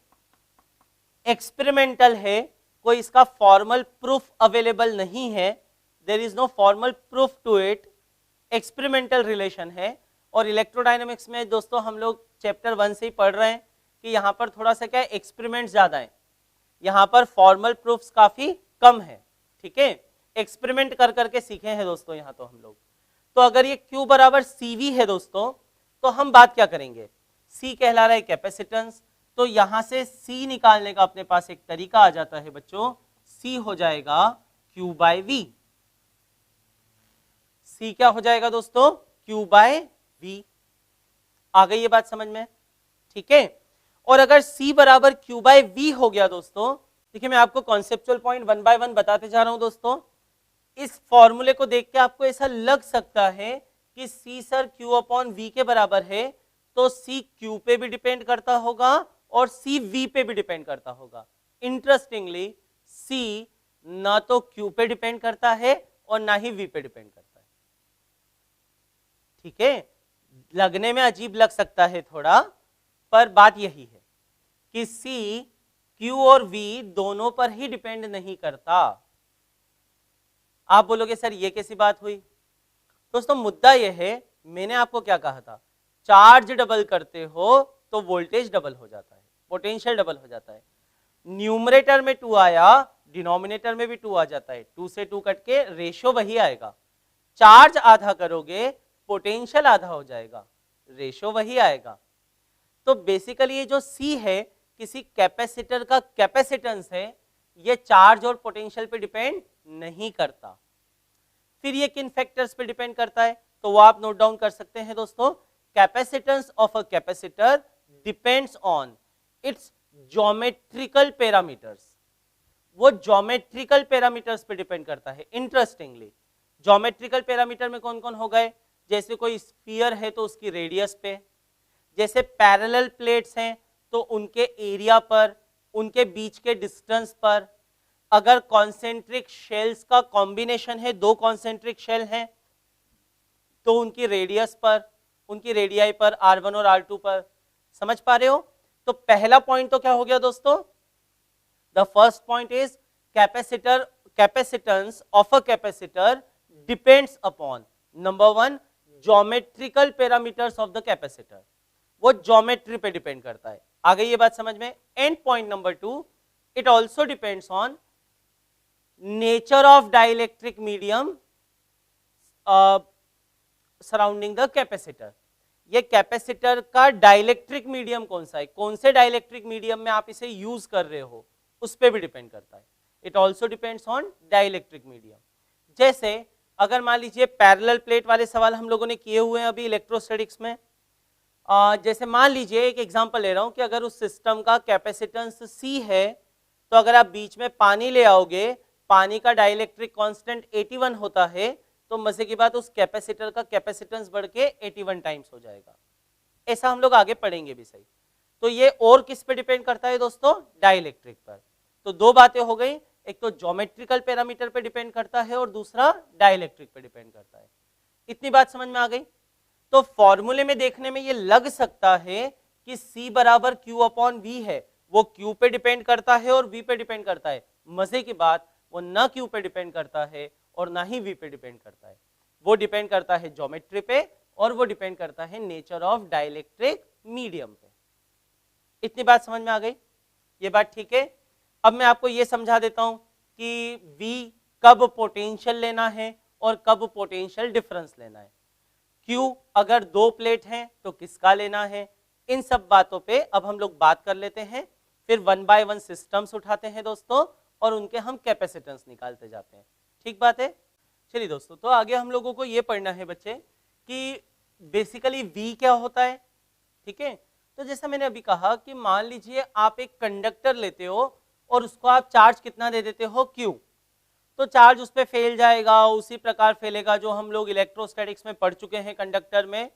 Speaker 1: एक्सपेरिमेंटल है, कोई इसका फॉर्मल प्रूफ अवेलेबल नहीं है, there is no formal proof to it, experimental relation है। और इलेक्ट्रोडायनेमिक्स में दोस्तों हम लोग चैप्टर 1 से ही पढ़ रहे हैं कि यहाँ पर थोड़ा सा क्या है, एक्सपेरिमेंट ज्यादा है, यहाँ पर फॉर्मल प्रूफ्स काफी कम है, ठीक है, एक्सपेरिमेंट कर करके सीखे हैं दोस्तों यहाँ तो हम लोग। तो अगर ये Q बराबर CV है दोस्तों, तो हम बात क्या करेंगे, C कहला रहा है कैपेसिटेंस, तो यहां से C निकालने का अपने पास एक तरीका आ जाता है बच्चों, C हो जाएगा Q बाय V। C क्या हो जाएगा दोस्तों? Q bye V। आ गई ये बात समझ में? ठीक है। और अगर C बराबर Q बाय V हो गया दोस्तों, देखिए मैं आपको conceptual point one by one बताते जा रहा हूं दोस्तों। इस फॉर्मूले को देख के आपको ऐसा लग सकता है कि C sir Q upon V के बराबर है, तो C Q पे भी डिपेंड करता होगा और C V पे भी डिपेंड करता होगा। इंटरेस्टिंगली C ना तो Q पे डिपेंड करता है और ना ही V पे डिपेंड करता है। ठीक है, लगने में अजीब लग सकता है थोड़ा, पर बात यही है कि C Q और V दोनों पर ही डिपेंड नहीं करता। आप बोलोगे सर ये कैसी बात हुई? दोस्तों मुद्दा यह है, मैंने आपको क्या कहा था, चार्ज डबल करते हो तो वोल्टेज डबल हो जाता है, पोटेंशियल डबल हो जाता है। न्यूमरेटर में 2 आया, डिनोमिनेटर में भी 2 आ जाता है, 2 से 2 कट के रेशियो वही आएगा। चार्ज आधा करोगे पोटेंशियल आधा हो जाएगा, रेशियो वही आएगा। तो बेसिकली ये जो C है किसी कैपेसिटर का कैपेसिटेंस है, ये चार्ज और पोटेंशियल पे डिपेंड नहीं करता। फिर ये किन फैक्टर्स पे डिपेंड करता है, तो वो आप नोट डाउन कर सकते हैं दोस्तों। Capacitance of a capacitor depends on it's geometrical parameters. वो ज्योमेट्रिकल पैरामीटर्स पे डिपेंड करता है। इंटरेस्टिंगली ज्योमेट्रिकल पैरामीटर में कौन कौन हो गए? जैसे कोई स्फीयर है तो उसकी रेडियस पे, जैसे पैरेलल प्लेट्स हैं तो उनके एरिया पर, उनके बीच के डिस्टेंस पर, अगर कॉन्सेंट्रिक शेल्स का कॉम्बिनेशन है, 2 कॉन्सेंट्रिक शेल हैं तो उनकी रेडियस पर, उनकी रेडियाई पर, R1 और R2 पर। समझ पा रहे हो? तो पहला पॉइंट तो क्या हो गया दोस्तों? The first point is capacitance of a capacitor depends upon number 1 geometrical parameters of the capacitor. वो ज्योमेट्री पे डिपेंड करता है। आ गई ये बात समझ में? And point number 2, it also depends on nature of dielectric medium surrounding the capacitor. ये कैपेसिटर का डाइलेक्ट्रिक मीडियम कौन सा है, कौन से डाइलेक्ट्रिक मीडियम में आप इसे यूज कर रहे हो, उस पर भी डिपेंड करता है। It also depends on dielectric medium. जैसे अगर मान लीजिए पैरेलल प्लेट वाले सवाल हम लोगों ने किए हुए हैं अभी इलेक्ट्रोस्टैटिक्स में। जैसे मान लीजिए एक एग्जांपल ले रहा हूं कि अगर उस सिस्टम का कैपेसिटेंस C है, तो अगर आप बीच में पानी ले आओगे, पानी का डाइलेक्ट्रिक कांस्टेंट 81 होता है, तो मजे की बात उस कैपेसिटर का कैपेसिटेंस बढ़ के 81 टाइम्स हो जाएगा। ऐसा हम लोग आगे पढ़ेंगे भी सही। तो ये और किस पे डिपेंड करता है दोस्तों? डाइलेक्ट्रिक पर। तो 2 बातें हो गई, एक तो ज्योमेट्रिकल पैरामीटर पे डिपेंड करता है और दूसरा डाइलेक्ट्रिक पे डिपेंड करता है। इतनी बात समझ में आ गई? तो फॉर्मूले में देखने में ये लग सकता है कि C बराबर Q अपॉन V है, वो Q पे डिपेंड करता है और V पे डिपेंड करता है। मजे की बात, वो ना Q पे डिपेंड करता है और ना ही V पे डिपेंड करता है। वो डिपेंड करता है ज्योमेट्री पे और वो डिपेंड करता है नेचर ऑफ डाइलेक्ट्रिक मीडियम पे। इतनी बात समझ में आ गई? ये बात ठीक है। अब मैं आपको ये समझा देता हूं कि V कब पोटेंशियल लेना है और कब पोटेंशियल डिफरेंस लेना है। Q अगर 2 प्लेट हैं तो किसका लेना है, इन सब बातों पे अब हम लोग बात कर लेते हैं। फिर 1 बाय 1 सिस्टम्स उठाते हैं दोस्तों और उनके हम कैपेसिटेंस निकालते जाते हैं। ठीक बात है? चलिए दोस्तों, तो आगे हम लोगों को ये पढ़ना है बच्चे कि बेसिकली V क्या होता है। ठीक है, तो जैसा मैंने अभी कहा कि मान लीजिए आप एक कंडक्टर लेते हो और उसको आप चार्ज कितना दे देते हो, Q, तो चार्ज उस पर फैल जाएगा, उसी प्रकार फैलेगा जो हम लोग इलेक्ट्रोस्टैटिक्स में पढ़ चुके हैं कंडक्टर में,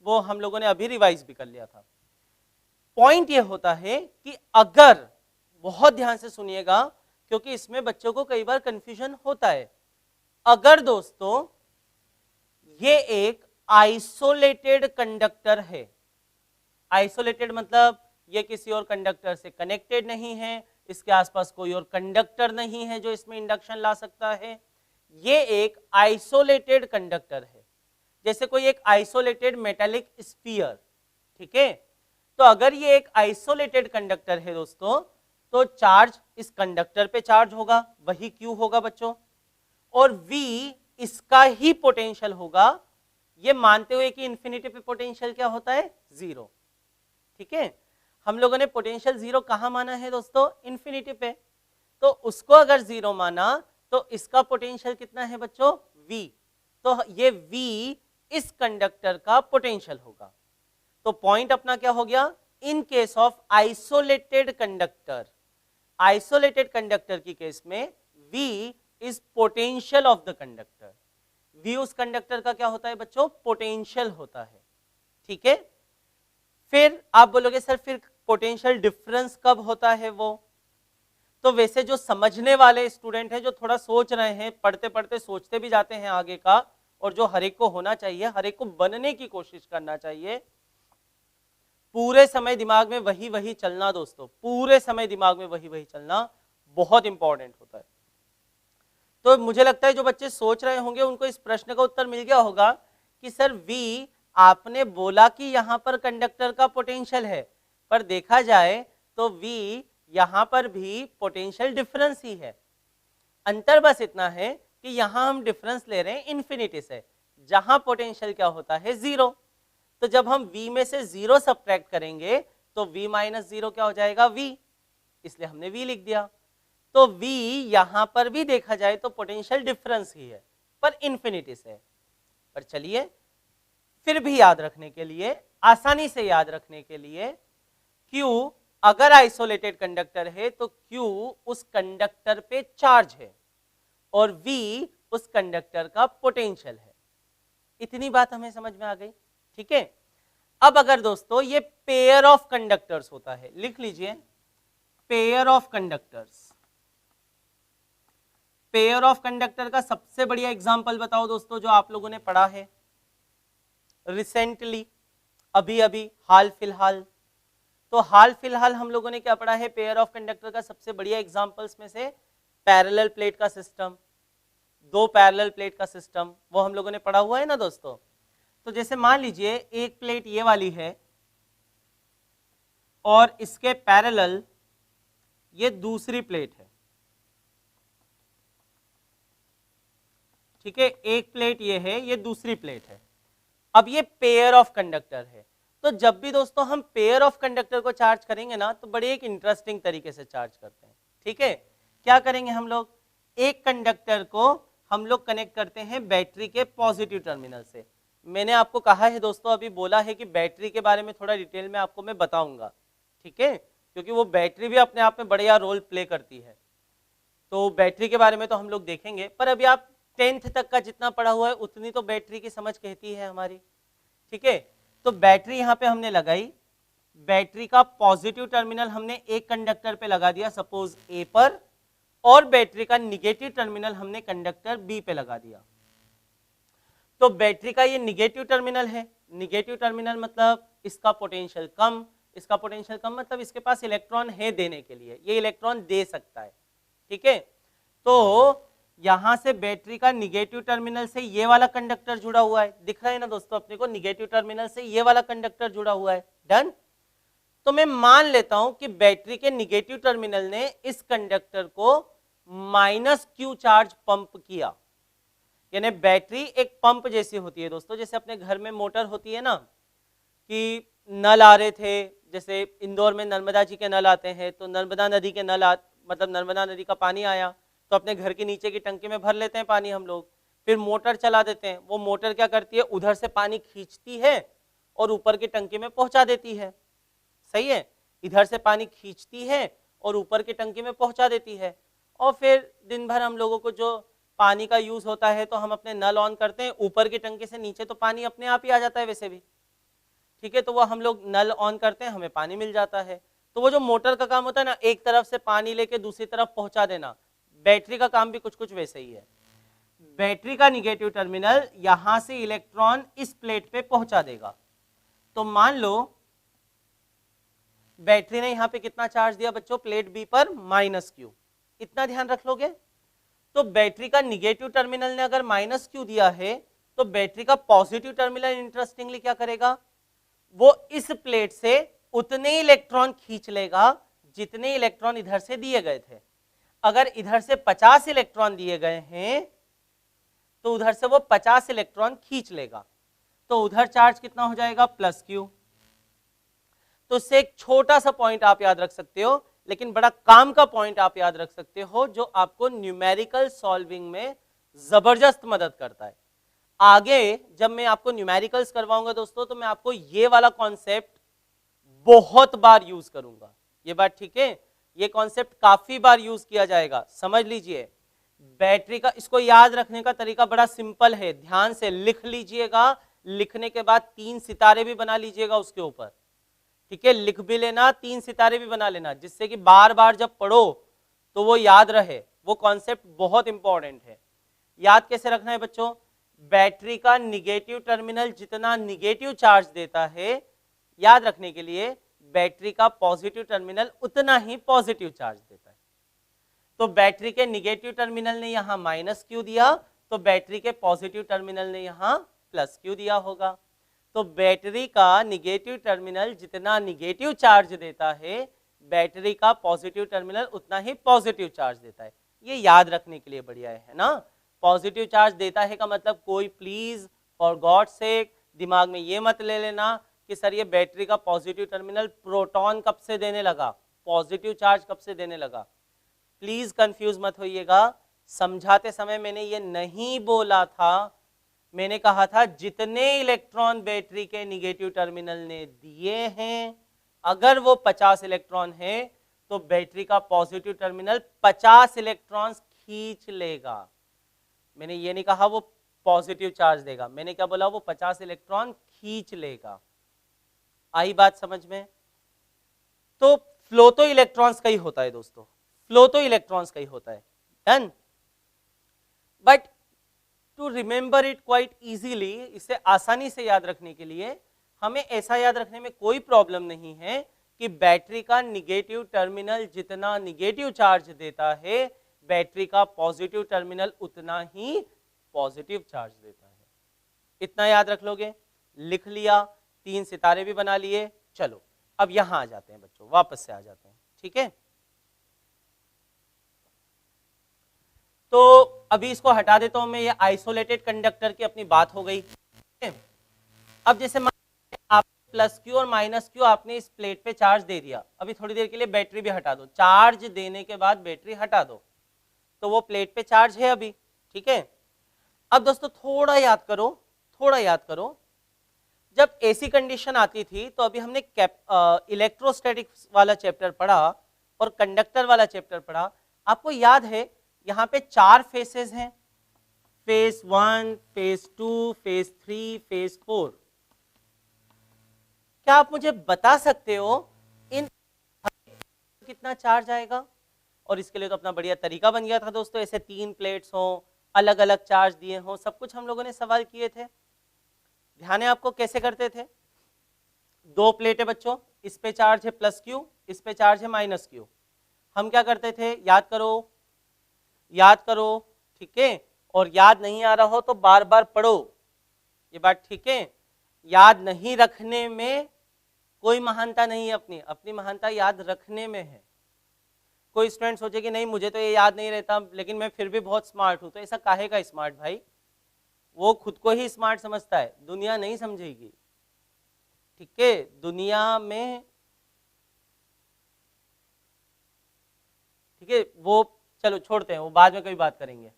Speaker 1: वो हम लोगों ने अभी रिवाइज भी कर लिया था। पॉइंट ये होता है कि अगर, बहुत ध्यान से सुनिएगा क्योंकि इसमें बच्चों को कई बार कंफ्यूजन होता है, अगर दोस्तों ये एक आइसोलेटेड कंडक्टर है, आइसोलेटेड मतलब ये किसी और कंडक्टर से कनेक्टेड नहीं है, इसके आसपास कोई और कंडक्टर नहीं है जो इसमें इंडक्शन ला सकता है, ये एक आइसोलेटेड कंडक्टर है, जैसे कोई एक आइसोलेटेड मेटालिक स्फीयर। ठीक है, तो अगर ये एक आइसोलेटेड कंडक्टर है दोस्तों, तो चार्ज इस कंडक्टर पे चार्ज होगा, वही Q होगा बच्चों, और V इसका ही पोटेंशियल होगा, ये मानते हुए कि इंफिनिटी पे पोटेंशियल क्या होता है, 0। ठीक है। हम लोगों ने पोटेंशियल जीरो कहाँ माना है दोस्तों, इन्फिनिटी पे, तो उसको अगर जीरो माना तो इसका पोटेंशियल कितना है बच्चों, V, तो ये V इस कंडक्टर का पोटेंशियल होगा। तो पॉइंट अपना क्या हो गया, in case of isolated conductor, isolated conductor की केस में V is potential of the conductor, V उस कंडक्टर का क्या होता है बच्चों, पोटेंशियल होता है, ठीक है। फिर आप बोलोगे सर फिर पोटेंशियल डिफरेंस कब होता है वो, तो वैसे जो समझने वाले स्टूडेंट हैं, जो थोड़ा सोच रहे हैं, पढ़ते पढ़ते सोचते भी जाते हैं आगे का, और जो हर एक को होना चाहिए, हर एक को बनने की कोशिश करना चाहिए, पूरे समय दिमाग में वही वही चलना दोस्तों, पूरे समय दिमाग में वही वही चलना बहुत इंपॉर्टेंट होता है। तो मुझे लगता है जो बच्चे सोच रहे होंगे उनको इस प्रश्न का उत्तर मिल गया होगा कि सर V, आपने बोला कि यहां पर कंडक्टर का पोटेंशियल है, पर देखा जाए तो V यहां पर भी पोटेंशियल डिफरेंस ही है। अंतर बस इतना है कि यहां हम डिफरेंस ले रहे हैं इन्फिनिटी से, जहां पोटेंशियल क्या होता है, जीरो। तो जब हम V में से जीरो सब्ट्रैक्ट करेंगे तो V माइनस जीरो क्या हो जाएगा, V, इसलिए हमने V लिख दिया। तो V यहां पर भी देखा जाए तो पोटेंशियल डिफरेंस ही है, पर इन्फिनिटी से। पर चलिए फिर भी याद रखने के लिए, आसानी से याद रखने के लिए, Q अगर आइसोलेटेड कंडक्टर है तो Q उस कंडक्टर पे चार्ज है और V उस कंडक्टर का पोटेंशियल है। इतनी बात हमें समझ में आ गई, ठीक है। अब अगर दोस्तों ये पेयर ऑफ कंडक्टर्स होता है, लिख लीजिए pair of conductors, pair of conductor का सबसे बढ़िया एग्जांपल बताओ दोस्तों जो आप लोगों ने पढ़ा है रिसेंटली, अभी अभी, हाल फिलहाल। तो हाल फिलहाल हम लोगों ने क्या पढ़ा है पेयर ऑफ कंडक्टर का सबसे बढ़िया एग्जांपल्स में से, पैरेलल प्लेट का सिस्टम, दो पैरेलल प्लेट का सिस्टम, वो हम लोगों ने पढ़ा हुआ है ना दोस्तों। तो जैसे मान लीजिए एक प्लेट ये वाली है और इसके पैरेलल ये दूसरी प्लेट है, ठीक है, एक प्लेट ये है, ये दूसरी प्लेट है। अब ये पेयर ऑफ कंडक्टर है, तो जब भी दोस्तों हम पेयर ऑफ कंडक्टर को चार्ज करेंगे ना तो बड़े एक इंटरेस्टिंग तरीके से चार्ज करते हैं, ठीक है। क्या करेंगे हम लोग, एक कंडक्टर को हम लोग कनेक्ट करते हैं बैटरी के पॉजिटिव टर्मिनल से। मैंने आपको कहा है दोस्तों, अभी बोला है कि बैटरी के बारे में थोड़ा डिटेल में आपको मैं बताऊंगा, ठीक है, क्योंकि वो बैटरी भी अपने आप में बढ़िया रोल प्ले करती है। तो बैटरी के बारे में तो हम लोग देखेंगे, पर अभी आप 10th तक का जितना पढ़ा हुआ है उतनी तो बैटरी की समझ कहती है हमारी, ठीक है। तो बैटरी यहाँ पे हमने लगाई, बैटरी का पॉजिटिव टर्मिनल हमने एक कंडक्टर पे लगा दिया सपोज ए पर, और बैटरी का निगेटिव टर्मिनल हमने कंडक्टर बी पे लगा दिया। तो बैटरी का ये निगेटिव टर्मिनल है, निगेटिव टर्मिनल मतलब इसका पोटेंशियल कम, इसका पोटेंशियल कम मतलब इसके पास इलेक्ट्रॉन है देने के लिए, ये इलेक्ट्रॉन दे सकता है, ठीक है। तो यहां से बैटरी का निगेटिव टर्मिनल से ये वाला कंडक्टर जुड़ा हुआ है, दिख रहा है ना दोस्तों अपने को, निगेटिव टर्मिनल से ये वाला कंडक्टर जुड़ा हुआ है, डन। तो मैं मान लेता हूं कि बैटरी के निगेटिव टर्मिनल ने इस कंडक्टर को -Q चार्ज पंप किया, यानी बैटरी एक पंप जैसी होती है दोस्तों, जैसे अपने घर में मोटर होती है ना, कि नल आ रहे थे, जैसे इंदौर में नर्मदा जी के नल आते हैं, तो नर्मदा नदी के नल मतलब नर्मदा नदी का पानी आया तो अपने घर के नीचे की टंकी में भर लेते हैं पानी हम लोग, फिर मोटर चला देते हैं, वो मोटर क्या करती है उधर से पानी खींचती है और ऊपर की टंकी में पहुंचा देती है, सही है, इधर से पानी खींचती है और ऊपर की टंकी में पहुंचा देती है। और फिर दिन भर हम लोगों को जो पानी का यूज होता है तो हम अपने नल ऑन करते हैं, ऊपर की टंकी से नीचे तो पानी अपने आप ही आ जाता है वैसे भी, ठीक है, तो वो हम लोग नल ऑन करते हैं, हमें पानी मिल जाता है। तो वो जो मोटर का काम होता है ना, एक तरफ से पानी लेके दूसरी तरफ पहुंचा देना, बैटरी का काम भी कुछ कुछ वैसे ही है। बैटरी का निगेटिव टर्मिनल यहां से इलेक्ट्रॉन इस प्लेट पे पहुंचा देगा। तो मान लो बैटरी ने यहां पे कितना चार्ज दिया बच्चों, प्लेट बी पर -Q, इतना ध्यान रख लोगे। तो बैटरी का निगेटिव टर्मिनल ने अगर -Q दिया है तो बैटरी का पॉजिटिव टर्मिनल इंटरेस्टिंगली क्या करेगा, वो इस प्लेट से उतने इलेक्ट्रॉन खींच लेगा जितने इलेक्ट्रॉन इधर से दिए गए थे। अगर इधर से 50 इलेक्ट्रॉन दिए गए हैं तो उधर से वो 50 इलेक्ट्रॉन खींच लेगा, तो उधर चार्ज कितना हो जाएगा, +Q। तो उससे एक छोटा सा पॉइंट आप याद रख सकते हो, लेकिन बड़ा काम का पॉइंट आप याद रख सकते हो जो आपको न्यूमेरिकल सॉल्विंग में जबरदस्त मदद करता है। आगे जब मैं आपको न्यूमेरिकल्स करवाऊंगा दोस्तों, तो मैं आपको ये वाला कॉन्सेप्ट बहुत बार यूज करूंगा। ये बात ठीक है, ये कॉन्सेप्ट काफी बार यूज किया जाएगा, समझ लीजिए। बैटरी का, इसको याद रखने का तरीका बड़ा सिंपल है, ध्यान से लिख लीजिएगा, लिखने के बाद 3 सितारे भी बना लीजिएगा उसके ऊपर, ठीक है। लिख भी लेना, 3 सितारे भी बना लेना, जिससे कि बार बार जब पढ़ो तो वो याद रहे। वो कॉन्सेप्ट बहुत इंपॉर्टेंट है। याद कैसे रखना है बच्चों? बैटरी का निगेटिव टर्मिनल जितना निगेटिव चार्ज देता है, याद रखने के लिए बैटरी का पॉजिटिव टर्मिनल उतना ही पॉजिटिव चार्ज देता है। तो बैटरी के निगेटिव टर्मिनल ने यहां माइनस क्यू दिया, तो बैटरी के पॉजिटिव टर्मिनल ने यहां प्लस क्यू दिया होगा। तो बैटरी का निगेटिव टर्मिनल जितना निगेटिव चार्ज देता है, बैटरी का पॉजिटिव टर्मिनल उतना ही पॉजिटिव चार्ज देता है। ये याद रखने के लिए बढ़िया है ना। पॉजिटिव चार्ज देता है का मतलब कोई प्लीज फॉर गॉड सेक दिमाग में ये मत ले लेना कि सर ये बैटरी का पॉजिटिव टर्मिनल प्रोटॉन कब से देने लगा, पॉजिटिव चार्ज कब से देने लगा। प्लीज कंफ्यूज मत होइएगा। समझाते समय मैंने ये नहीं बोला था, मैंने कहा था जितने इलेक्ट्रॉन बैटरी के निगेटिव टर्मिनल ने दिए हैं, अगर वो 50 इलेक्ट्रॉन है तो बैटरी का पॉजिटिव टर्मिनल 50 इलेक्ट्रॉन खींच लेगा। मैंने ये नहीं कहा वो पॉजिटिव चार्ज देगा, मैंने क्या बोला, वो 50 इलेक्ट्रॉन खींच लेगा। आई बात समझ में? तो फ्लो तो इलेक्ट्रॉन्स का ही होता है दोस्तों, फ्लो तो इलेक्ट्रॉन्स का ही होता है। Done. But to remember it quite easily, इसे आसानी से याद रखने के लिए हमें ऐसा याद रखने में कोई प्रॉब्लम नहीं है कि बैटरी का निगेटिव टर्मिनल जितना निगेटिव चार्ज देता है, बैटरी का पॉजिटिव टर्मिनल उतना ही पॉजिटिव चार्ज देता है। इतना याद रख लोगे? लिख लिया, 3 सितारे भी बना लिए। चलो अब यहां आ जाते हैं बच्चों, वापस से आ जाते हैं, ठीक है। तो अभी इसको हटा देता हूं मैं, ये आइसोलेटेड कंडक्टर की अपनी बात हो गई। अब जैसे आप प्लस क्यू और माइनस क्यू आपने इस प्लेट पे चार्ज दे दिया, अभी थोड़ी देर के लिए बैटरी भी हटा दो, चार्ज देने के बाद बैटरी हटा दो, तो वो प्लेट पे चार्ज है अभी, ठीक है। अब दोस्तों थोड़ा याद करो, थोड़ा याद करो, जब ऐसी कंडीशन आती थी तो अभी हमने इलेक्ट्रोस्टैटिक्स वाला चैप्टर पढ़ा और कंडक्टर वाला चैप्टर पढ़ा। आपको याद है यहाँ पे 4 फेसेस हैं, फेज 1, फेज 2, फेज 3, फेज 4। क्या आप मुझे बता सकते हो इन कितना चार्ज आएगा? और इसके लिए तो अपना बढ़िया तरीका बन गया था दोस्तों, ऐसे 3 प्लेट्स हो, अलग अलग चार्ज दिए हो, सब कुछ हम लोगों ने सवाल किए थे। ध्यान है आपको कैसे करते थे? 2 प्लेट है बच्चों, इस पे चार्ज है प्लस क्यू, इस पे चार्ज है माइनस क्यू। हम क्या करते थे? याद करो, याद करो, ठीक है। और याद नहीं आ रहा हो तो बार बार पढ़ो, ये बात ठीक है। याद नहीं रखने में कोई महानता नहीं है, अपनी अपनी महानता याद रखने में है। कोई स्टूडेंट सोचे कि नहीं मुझे तो ये याद नहीं रहता, लेकिन मैं फिर भी बहुत स्मार्ट हूं, तो ऐसा काहे का स्मार्ट भाई? वो खुद को ही स्मार्ट समझता है, दुनिया नहीं समझेगी, ठीक है। दुनिया में, ठीक है, वो चलो छोड़ते हैं, वो बाद में कभी बात करेंगे।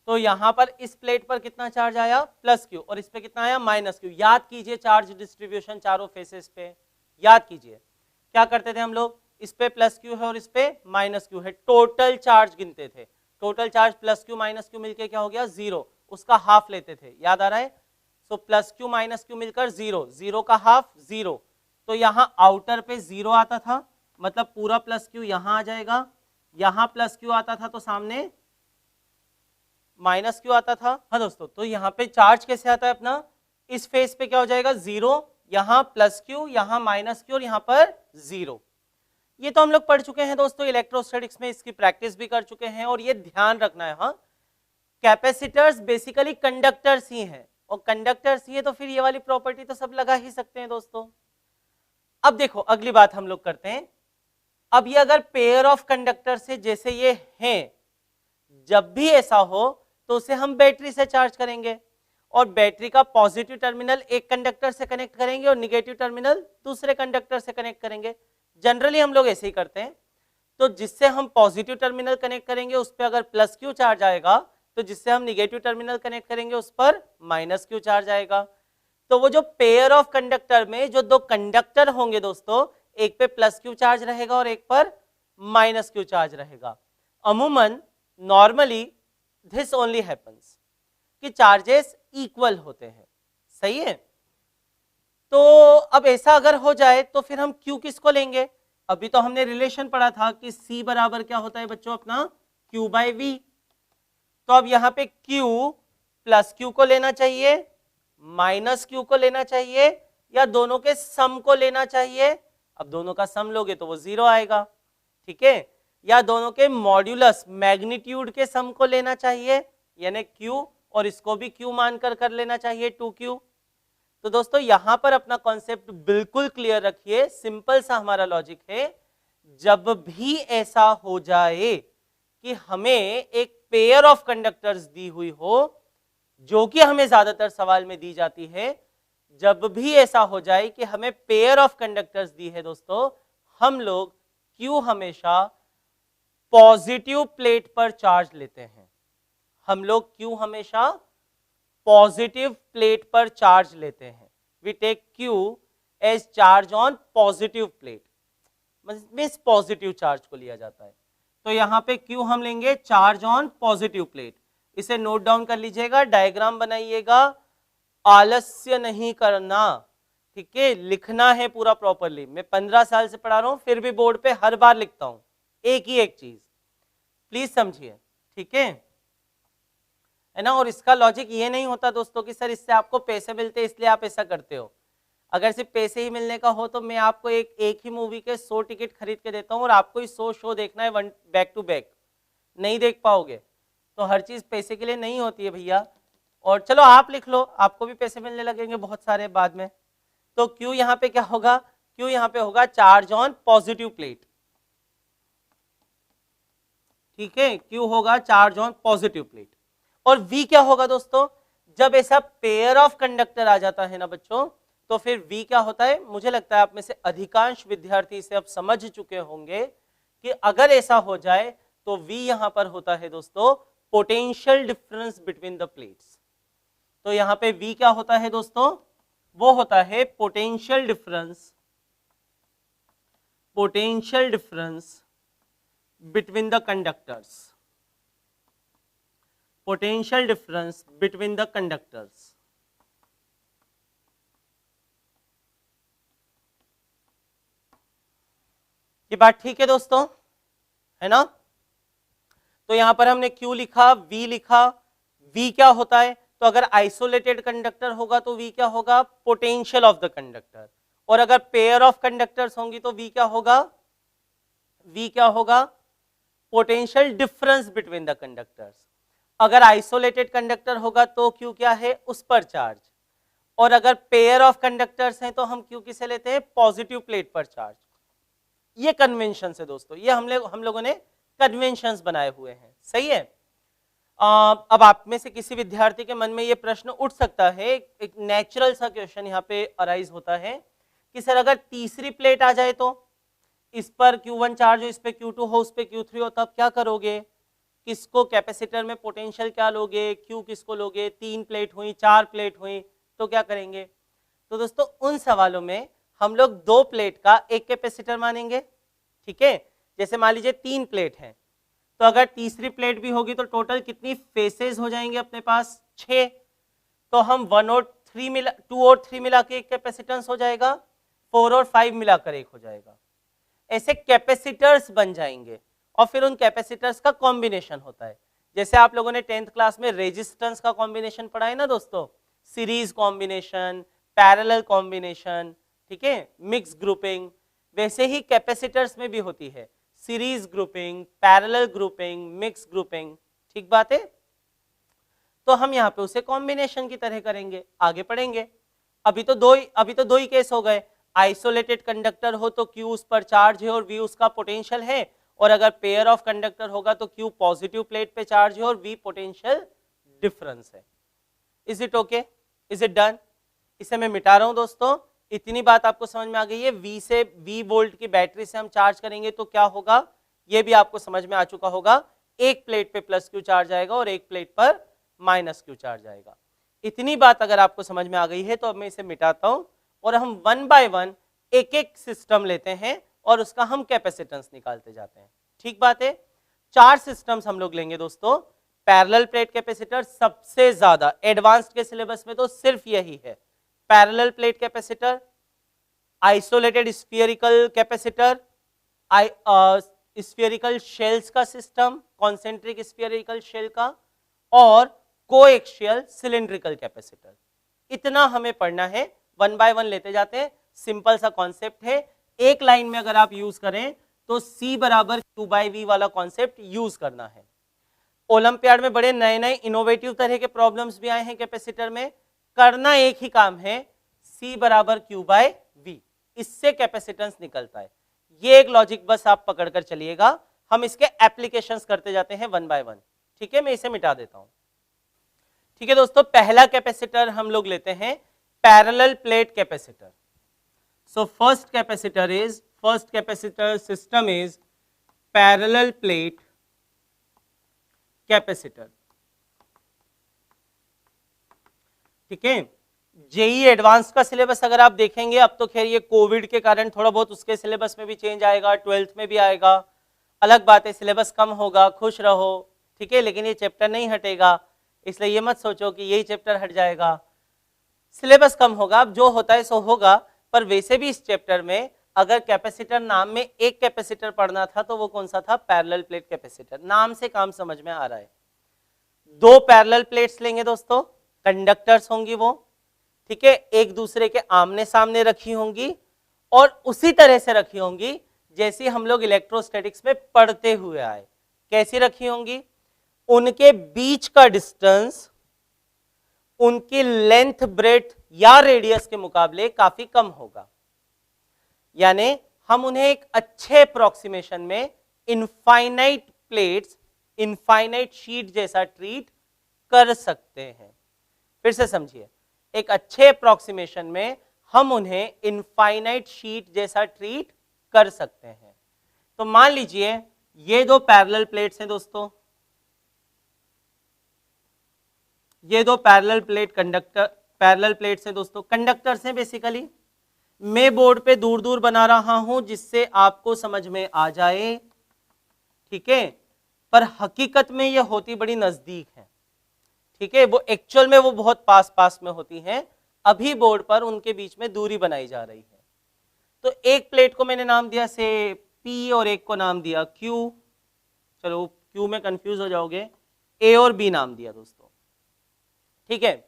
Speaker 1: तो यहां पर इस प्लेट पर कितना चार्ज आया? प्लस क्यू, और इस पे कितना आया? Minus Q. याद कीजिए चार्ज डिस्ट्रीब्यूशन चारों फेसेस पे, याद कीजिए। क्या करते थे हम लोग? इस पे प्लस क्यू है और इस पे माइनस क्यू है, टोटल चार्ज गिनते थे। Total charge plus Q minus Q मिलके क्या हो गया? 0, उसका हाफ लेते थे, याद आ रहा है? So plus Q minus Q मिलकर 0, 0 का हाफ 0। तो यहाँ आउटर पे 0 आता था, मतलब पूरा प्लस क्यू यहाँ आ जाएगा। यहाँ प्लस क्यू आता था तो सामने माइनस क्यू आता था। हाँ दोस्तों, तो यहाँ पे चार्ज कैसे आता है अपना? इस फेस पे क्या हो जाएगा? 0, यहाँ प्लस क्यू, यहाँ माइनस क्यू और यहाँ पर 0। ये तो हम लोग पढ़ चुके हैं दोस्तों, इलेक्ट्रोस्टैटिक्स में इसकी प्रैक्टिस भी कर चुके हैं। और ये ध्यान रखना है, हाँ, कैपेसिटर्स बेसिकली कंडक्टर्स ही हैं, और कंडक्टर्स ही है तो फिर ये वाली प्रॉपर्टी तो सब लगा ही सकते हैं दोस्तों। अब देखो अगली बात हम लोग करते हैं। अब ये अगर पेयर ऑफ कंडक्टर से जैसे ये हैं, जब भी ऐसा हो तो उसे हम बैटरी से चार्ज करेंगे। और बैटरी का पॉजिटिव टर्मिनल एक कंडक्टर से कनेक्ट करेंगे और निगेटिव टर्मिनल दूसरे कंडक्टर से कनेक्ट करेंगे। जनरली हम लोग ऐसे ही करते हैं। तो जिससे हम पॉजिटिव टर्मिनल कनेक्ट करेंगे उस पर अगर प्लस क्यू चार्ज आएगा, तो जिससे हम निगेटिव टर्मिनल कनेक्ट करेंगे उस पर माइनस क्यू चार्ज आएगा। तो वो जो पेयर ऑफ कंडक्टर में जो दो कंडक्टर होंगे दोस्तों, एक पे प्लस क्यू चार्ज रहेगा और एक पर माइनस क्यू चार्ज रहेगा। अमूमन नॉर्मली दिस ओनली हैपन्स कि चार्जेस इक्वल होते हैं, सही है। तो अब ऐसा अगर हो जाए तो फिर हम Q किसको लेंगे? अभी तो हमने रिलेशन पढ़ा था कि C बराबर क्या होता है बच्चों अपना Q बाई V। तो अब यहाँ पे Q प्लस Q को लेना चाहिए, माइनस Q को लेना चाहिए, या दोनों के सम को लेना चाहिए। अब दोनों का सम लोगे तो वो 0 आएगा, ठीक है। या दोनों के मॉड्यूलस मैग्नीट्यूड के सम को लेना चाहिए, यानी Q और इसको भी Q मानकर कर लेना चाहिए 2Q। तो दोस्तों यहां पर अपना कॉन्सेप्ट बिल्कुल क्लियर रखिए, सिंपल सा हमारा लॉजिक है। जब भी ऐसा हो जाए कि हमें एक पेयर ऑफ कंडक्टर्स दी हुई हो, जो कि हमें ज्यादातर सवाल में दी जाती है, जब भी ऐसा हो जाए कि हमें पेयर ऑफ कंडक्टर्स दी है दोस्तों, हम लोग Q हमेशा पॉजिटिव प्लेट पर चार्ज लेते हैं। हम लोग Q हमेशा पॉजिटिव प्लेट पर चार्ज लेते हैं। We take Q as charge on positive plate, means positive charge को लिया जाता है। तो यहाँ पे Q हम लेंगे चार्ज ऑन पॉजिटिव प्लेट। इसे नोट डाउन कर लीजिएगा, डायग्राम बनाइएगा, आलस्य नहीं करना, ठीक है। लिखना है पूरा प्रॉपरली। मैं 15 साल से पढ़ा रहा हूं, फिर भी बोर्ड पे हर बार लिखता हूं एक ही एक चीज, प्लीज समझिए, ठीक है ना। और इसका लॉजिक ये नहीं होता दोस्तों कि सर इससे आपको पैसे मिलते इसलिए आप ऐसा करते हो। अगर सिर्फ पैसे ही मिलने का हो तो मैं आपको एक ही मूवी के 100 टिकट खरीद के देता हूँ और आपको ही 100 शो देखना है वन बैक टू बैक, नहीं देख पाओगे। तो हर चीज पैसे के लिए नहीं होती है भैया। और चलो आप लिख लो, आपको भी पैसे मिलने लगेंगे बहुत सारे बाद में। तो Q यहाँ पे क्या होगा? Q यहाँ पे होगा चार्ज ऑन पॉजिटिव प्लेट, ठीक है। Q होगा चार्ज ऑन पॉजिटिव प्लेट। और V क्या होगा दोस्तों? जब ऐसा पेयर ऑफ कंडक्टर आ जाता है ना बच्चों, तो फिर V क्या होता है? मुझे लगता है आप में से अधिकांश विद्यार्थी इसे अब समझ चुके होंगे कि अगर ऐसा हो जाए तो V यहां पर होता है दोस्तों potential difference between the plates. तो यहां पे V क्या होता है दोस्तों? वो होता है potential difference between the conductors, potential difference between the conductors. ये बात ठीक है दोस्तों, है ना। तो यहां पर हमने Q लिखा, V लिखा। V क्या होता है? तो अगर आइसोलेटेड कंडक्टर होगा तो V क्या होगा? Potential of the conductor. और अगर पेयर ऑफ कंडक्टर्स होंगी तो V क्या होगा? V क्या होगा? Potential difference between the conductors. अगर आइसोलेटेड कंडक्टर होगा तो Q क्या है? उस पर चार्ज। और अगर पेयर ऑफ कंडक्टर्स हैं तो हम Q किसे लेते हैं? पॉजिटिव प्लेट पर चार्ज। ये कन्वेंशन है दोस्तों, ये हम लोगों ने कन्वेंशंस बनाए हुए हैं, सही है। अब आप में से किसी विद्यार्थी के मन में ये प्रश्न उठ सकता है, एक नेचुरल सा क्वेश्चन यहाँ पे अराइज होता है कि सर अगर तीसरी प्लेट आ जाए तो इस पर Q1 चार्ज हो, इस पे Q2 हो, उस पे Q3 हो, तब क्या करोगे? किसको कैपेसिटर में पोटेंशियल क्या लोगे? Q किसको लोगे? 3 प्लेट हुई, 4 प्लेट हुई, तो क्या करेंगे? तो दोस्तों उन सवालों में हम लोग 2 प्लेट का एक कैपेसिटर मानेंगे, ठीक है। जैसे मान लीजिए 3 प्लेट है, तो अगर तीसरी प्लेट भी होगी तो टोटल कितनी फेसेस हो जाएंगे अपने पास? 6। तो हम 1 और 3 मिला 2 और 3 मिला के एक कैपेसिटेंस हो जाएगा, 4 और 5 मिलाकर एक हो जाएगा। ऐसे कैपेसिटर्स बन जाएंगे और फिर उन कैपेसिटर्स का कॉम्बिनेशन होता है। जैसे आप लोगों ने 10th क्लास में रेजिस्टेंस का कॉम्बिनेशन पढ़ा है ना दोस्तों, सीरीज कॉम्बिनेशन, पैरेलल कॉम्बिनेशन, ठीक है, मिक्स ग्रुपिंग। वैसे ही कैपेसिटर्स में भी होती है series grouping, parallel grouping, mix grouping, ठीक बात है। तो हम यहाँ पे उसे कॉम्बिनेशन की तरह करेंगे, आगे पढ़ेंगे। अभी तो दो ही केस हो गए। आइसोलेटेड कंडक्टर हो तो Q उस पर चार्ज है और V उसका पोटेंशियल है, और अगर पेयर ऑफ कंडक्टर होगा तो Q पॉजिटिव प्लेट पे चार्ज है और V पोटेंशियल डिफरेंस है। Is it okay, is it done? इसे मैं मिटा रहा हूं दोस्तों। इतनी बात आपको समझ में आ गई है। V वोल्ट की बैटरी से हम चार्ज करेंगे तो क्या होगा, ये भी आपको समझ में आ चुका होगा। एक प्लेट पे प्लस क्यू चार्ज आएगा और एक प्लेट पर माइनस क्यू चार्ज आएगा। इतनी बात अगर आपको समझ में आ गई है तो अब मैं इसे मिटाता हूं और हम वन बाय वन एक एक सिस्टम लेते हैं और उसका हम कैपेसिटेंस निकालते जाते हैं। ठीक बात है। 4 सिस्टम्स हम लोग लेंगे दोस्तों। पैरेलल प्लेट कैपेसिटर सबसे ज्यादा एडवांस्ड के सिलेबस में तो सिर्फ यही है, parallel plate capacitor, isolated spherical capacitor, spherical shells का सिस्टम, कॉन्सेंट्रिक स्फीयरिकल शेल का, और कोएक्सियल सिलिंड्रिकल कैपेसिटर। इतना हमें पढ़ना है, वन बाय वन लेते जाते हैं। सिंपल सा कॉन्सेप्ट है, एक लाइन में अगर आप यूज करें तो C बराबर Q बाई V वाला कॉन्सेप्ट यूज करना है। ओलंपियाड में बड़े नए नए इनोवेटिव तरह के प्रॉब्लम्स भी आए हैं कैपेसिटर में। करना एक ही काम है, C बराबर Q बाई V, इससे कैपेसिटेंस निकलता है। ये एक लॉजिक बस आप पकड़कर चलिएगा, हम इसके एप्लीकेशंस करते जाते हैं वन बाय वन। ठीक है, मैं इसे मिटा देता हूं। ठीक है दोस्तों, पहला कैपेसिटर हम लोग लेते हैं parallel plate capacitor. So first capacitor system is parallel plate capacitor. ठीक है, जेई एडवांस का सिलेबस अगर आप देखेंगे, अब तो खैर ये कोविड के कारण थोड़ा बहुत उसके सिलेबस में भी चेंज आएगा, 12th में भी आएगा, अलग बात है, सिलेबस कम होगा, खुश रहो। ठीक है, लेकिन ये चैप्टर नहीं हटेगा, इसलिए ये मत सोचो कि यही चैप्टर हट जाएगा। सिलेबस कम होगा, अब जो होता है सो होगा। पर वैसे भी इस चैप्टर में अगर कैपेसिटर नाम में एक कैपेसिटर पढ़ना था तो वो कौन सा था, पैरेलल प्लेट कैपेसिटर। नाम से काम समझ में आ रहा है। 2 पैरेलल प्लेट्स लेंगे दोस्तों, कंडक्टर्स होंगी वो, ठीक है, एक दूसरे के आमने सामने रखी होंगी और उसी तरह से रखी होंगी जैसे हम लोग इलेक्ट्रोस्टैटिक्स में पढ़ते हुए आए। कैसी रखी होंगी, उनके बीच का डिस्टेंस उनकी लेंथ, ब्रेड्थ या रेडियस के मुकाबले काफी कम होगा। यानी हम उन्हें एक अच्छे अप्रोक्सीमेशन में इनफाइनाइट प्लेट्स, इनफाइनाइट शीट जैसा ट्रीट कर सकते हैं। फिर से समझिए, एक अच्छे अप्रोक्सीमेशन में हम उन्हें इनफाइनाइट शीट जैसा ट्रीट कर सकते हैं। तो मान लीजिए ये 2 पैरेलल प्लेट्स हैं दोस्तों, ये 2 पैरेलल प्लेट्स हैं दोस्तों, कंडक्टर्स हैं बेसिकली। मैं बोर्ड पे दूर दूर बना रहा हूं जिससे आपको समझ में आ जाए। ठीक है, पर हकीकत में ये होती बड़ी नजदीक है। ठीक है, वो एक्चुअल में वो बहुत पास पास में होती हैं, अभी बोर्ड पर उनके बीच में दूरी बनाई जा रही है। तो एक प्लेट को मैंने नाम दिया से P और एक को नाम दिया Q। चलो Q में कंफ्यूज हो जाओगे, A और B नाम दिया दोस्तों। ठीक है,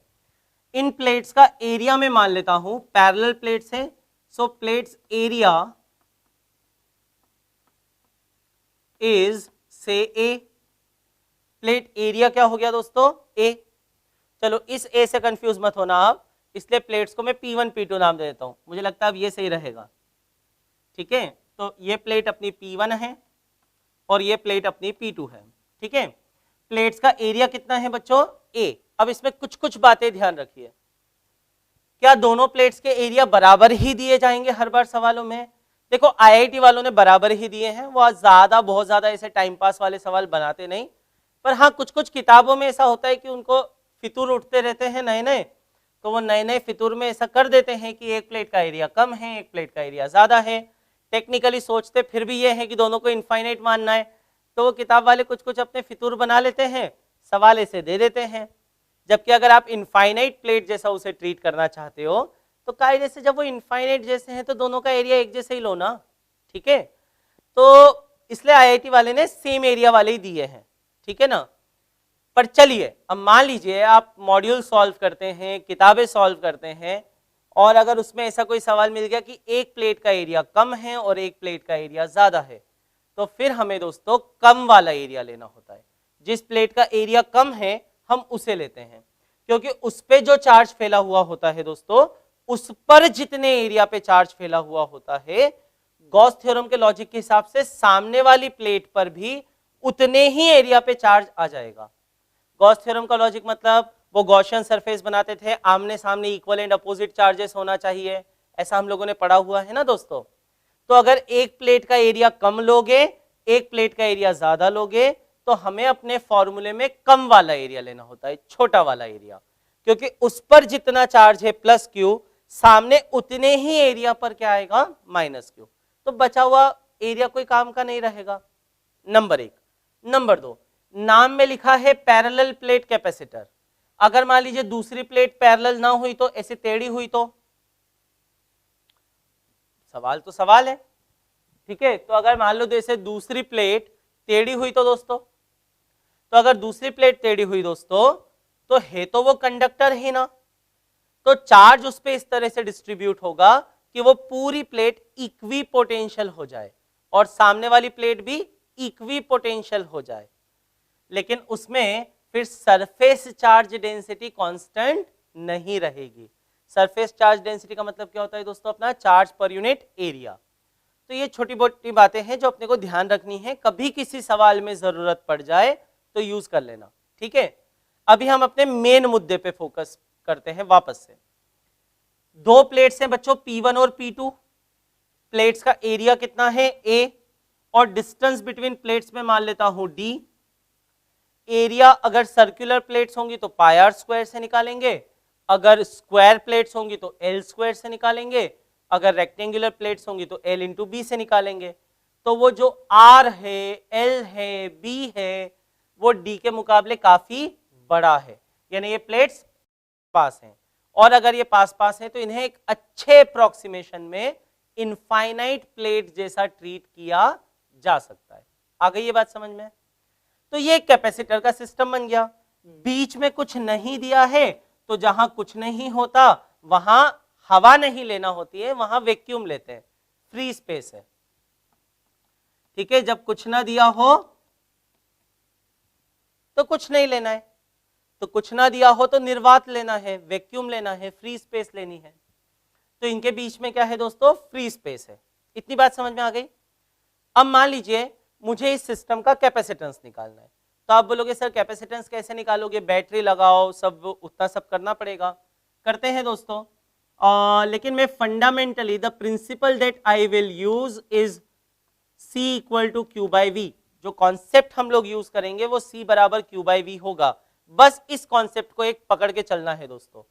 Speaker 1: इन प्लेट्स का एरिया में मान लेता हूं, पैरेलल प्लेट्स हैं, सो प्लेट्स एरिया इज से A। प्लेट एरिया क्या हो गया दोस्तों, A। चलो इस A से कंफ्यूज मत होना आप, इसलिए प्लेट्स को मैं P1 P2 नाम दे देता हूं, मुझे लगता है अब ये सही रहेगा। ठीक है, तो ये प्लेट अपनी P1 है और ये प्लेट अपनी P2 है। ठीक है, प्लेट्स का एरिया कितना है बच्चों, A। अब इसमें कुछ कुछ बातें ध्यान रखिए। क्या दोनों प्लेट्स के एरिया बराबर ही दिए जाएंगे हर बार सवालों में? देखो IIT वालों ने बराबर ही दिए हैं, वो बहुत ज्यादा ऐसे टाइम पास वाले सवाल बनाते नहीं, पर हाँ कुछ कुछ किताबों में ऐसा होता है कि उनको फितूर उठते रहते हैं नए नए, तो वो नए नए फितूर में ऐसा कर देते हैं कि एक प्लेट का एरिया कम है, एक प्लेट का एरिया ज्यादा है। टेक्निकली सोचते फिर भी ये है कि दोनों को इनफाइनाइट मानना है, तो वो किताब वाले कुछ कुछ अपने फितूर बना लेते हैं, सवाल ऐसे दे देते हैं। जबकि अगर आप इनफाइनाइट प्लेट जैसा उसे ट्रीट करना चाहते हो तो कायदे से जब वो इनफाइनाइट जैसे हैं तो दोनों का एरिया एक जैसे ही लो ना। ठीक है, तो इसलिए IIT वाले ने सेम एरिया वाले ही दिए हैं। ठीक है ना, पर चलिए अब मान लीजिए आप मॉड्यूल सॉल्व करते हैं, किताबें सॉल्व करते हैं, और अगर उसमें ऐसा कोई सवाल मिल गया कि एक प्लेट का एरिया कम है और एक प्लेट का एरिया ज्यादा है, तो फिर हमें दोस्तों कम वाला एरिया लेना होता है। जिस प्लेट का एरिया कम है हम उसे लेते हैं, क्योंकि उस पे जो चार्ज फैला हुआ होता है दोस्तों, उस पर जितने एरिया पे चार्ज फैला हुआ होता है, गॉस थ्योरम के लॉजिक के हिसाब से सामने वाली प्लेट पर भी उतने ही एरिया पे चार्ज आ जाएगा। गॉस थ्योरम का लॉजिक मतलब वो गॉसियन सरफेस बनाते थे, आमने सामने इक्वल एंड अपोजिट चार्जेस होना चाहिए, ऐसा हम लोगों ने पढ़ा हुआ है ना दोस्तों। तो अगर एक प्लेट का एरिया कम लोगे, एक प्लेट का एरिया ज्यादा लोगे, तो हमें अपने फॉर्मूले में कम वाला एरिया लेना होता है, छोटा वाला एरिया, क्योंकि उस पर जितना चार्ज है प्लस क्यू, सामने उतने ही एरिया पर क्या आएगा, माइनस क्यू। तो बचा हुआ एरिया कोई काम का नहीं रहेगा, नंबर एक। नंबर दो, नाम में लिखा है पैरेलल प्लेट कैपेसिटर, अगर मान लीजिए दूसरी प्लेट पैरेलल ना हुई तो, ऐसे टेढ़ी हुई तो, सवाल तो सवाल है, ठीक है। तो अगर मान लो जैसे दूसरी प्लेट टेढ़ी हुई तो दोस्तों, तो अगर दूसरी प्लेट टेढ़ी हुई दोस्तों, तो है तो वो कंडक्टर ही ना, तो चार्ज उस पर इस तरह से डिस्ट्रीब्यूट होगा कि वो पूरी प्लेट इक्वी पोटेंशियल हो जाए और सामने वाली प्लेट भी इक्वी पोटेंशियल हो जाए, लेकिन उसमें फिर सरफेस चार्ज डेंसिटी कांस्टेंट नहीं रहेगी। सरफेस चार्ज डेंसिटी का मतलब क्या होता है दोस्तों, अपना चार्ज पर यूनिट एरिया। तो ये छोटी मोटी बातें हैं जो अपने को ध्यान रखनी है, कभी किसी सवाल में जरूरत पड़ जाए तो यूज कर लेना, ठीक है। अभी हम अपने मेन मुद्दे पे फोकस करते हैं वापस से। दो प्लेट्स हैं बच्चों, P1 और P2, प्लेट्स का एरिया कितना है A, और डिस्टेंस बिटवीन प्लेट्स में मान लेता हूं D। एरिया अगर सर्कुलर प्लेट्स होंगी तो पाई आर स्क्वायर से निकालेंगे, अगर स्क्वायर प्लेट्स होंगी तो L स्क्वायर से निकालेंगे, अगर रेक्टेंगुलर प्लेट्स होंगी तो L इंटू बी से निकालेंगे। तो वो जो R है, L है, B है, वो D के मुकाबले काफी बड़ा है, यानी ये प्लेट्स पास हैं, और अगर ये पास पास है तो इन्हें एक अच्छे अप्रोक्सीमेशन में इनफाइनाइट प्लेट जैसा ट्रीट किया जा सकता है। आ गई ये बात समझ में। तो ये कैपेसिटर का सिस्टम बन गया, बीच में कुछ नहीं दिया है, तो जहां कुछ नहीं होता वहां हवा नहीं लेना होती है, वहां वैक्यूम लेते हैं, फ्री स्पेस है, ठीक है। जब कुछ ना दिया हो तो कुछ नहीं लेना है, तो कुछ ना दिया हो तो निर्वात लेना है, वैक्यूम लेना है, फ्री स्पेस लेनी है। तो इनके बीच में क्या है दोस्तों, फ्री स्पेस है। इतनी बात समझ में आ गई। अब मान लीजिए मुझे इस सिस्टम का कैपेसिटेंस निकालना है, तो आप बोलोगे सर कैपेसिटेंस कैसे निकालोगे, बैटरी लगाओ, सब उतना सब करना पड़ेगा। करते हैं दोस्तों, लेकिन मैं fundamentally the principle that I will use is C equal to Q by V. जो कॉन्सेप्ट हम लोग यूज करेंगे वो C बराबर क्यू बाई वी होगा। बस इस कॉन्सेप्ट को एक पकड़ के चलना है दोस्तों,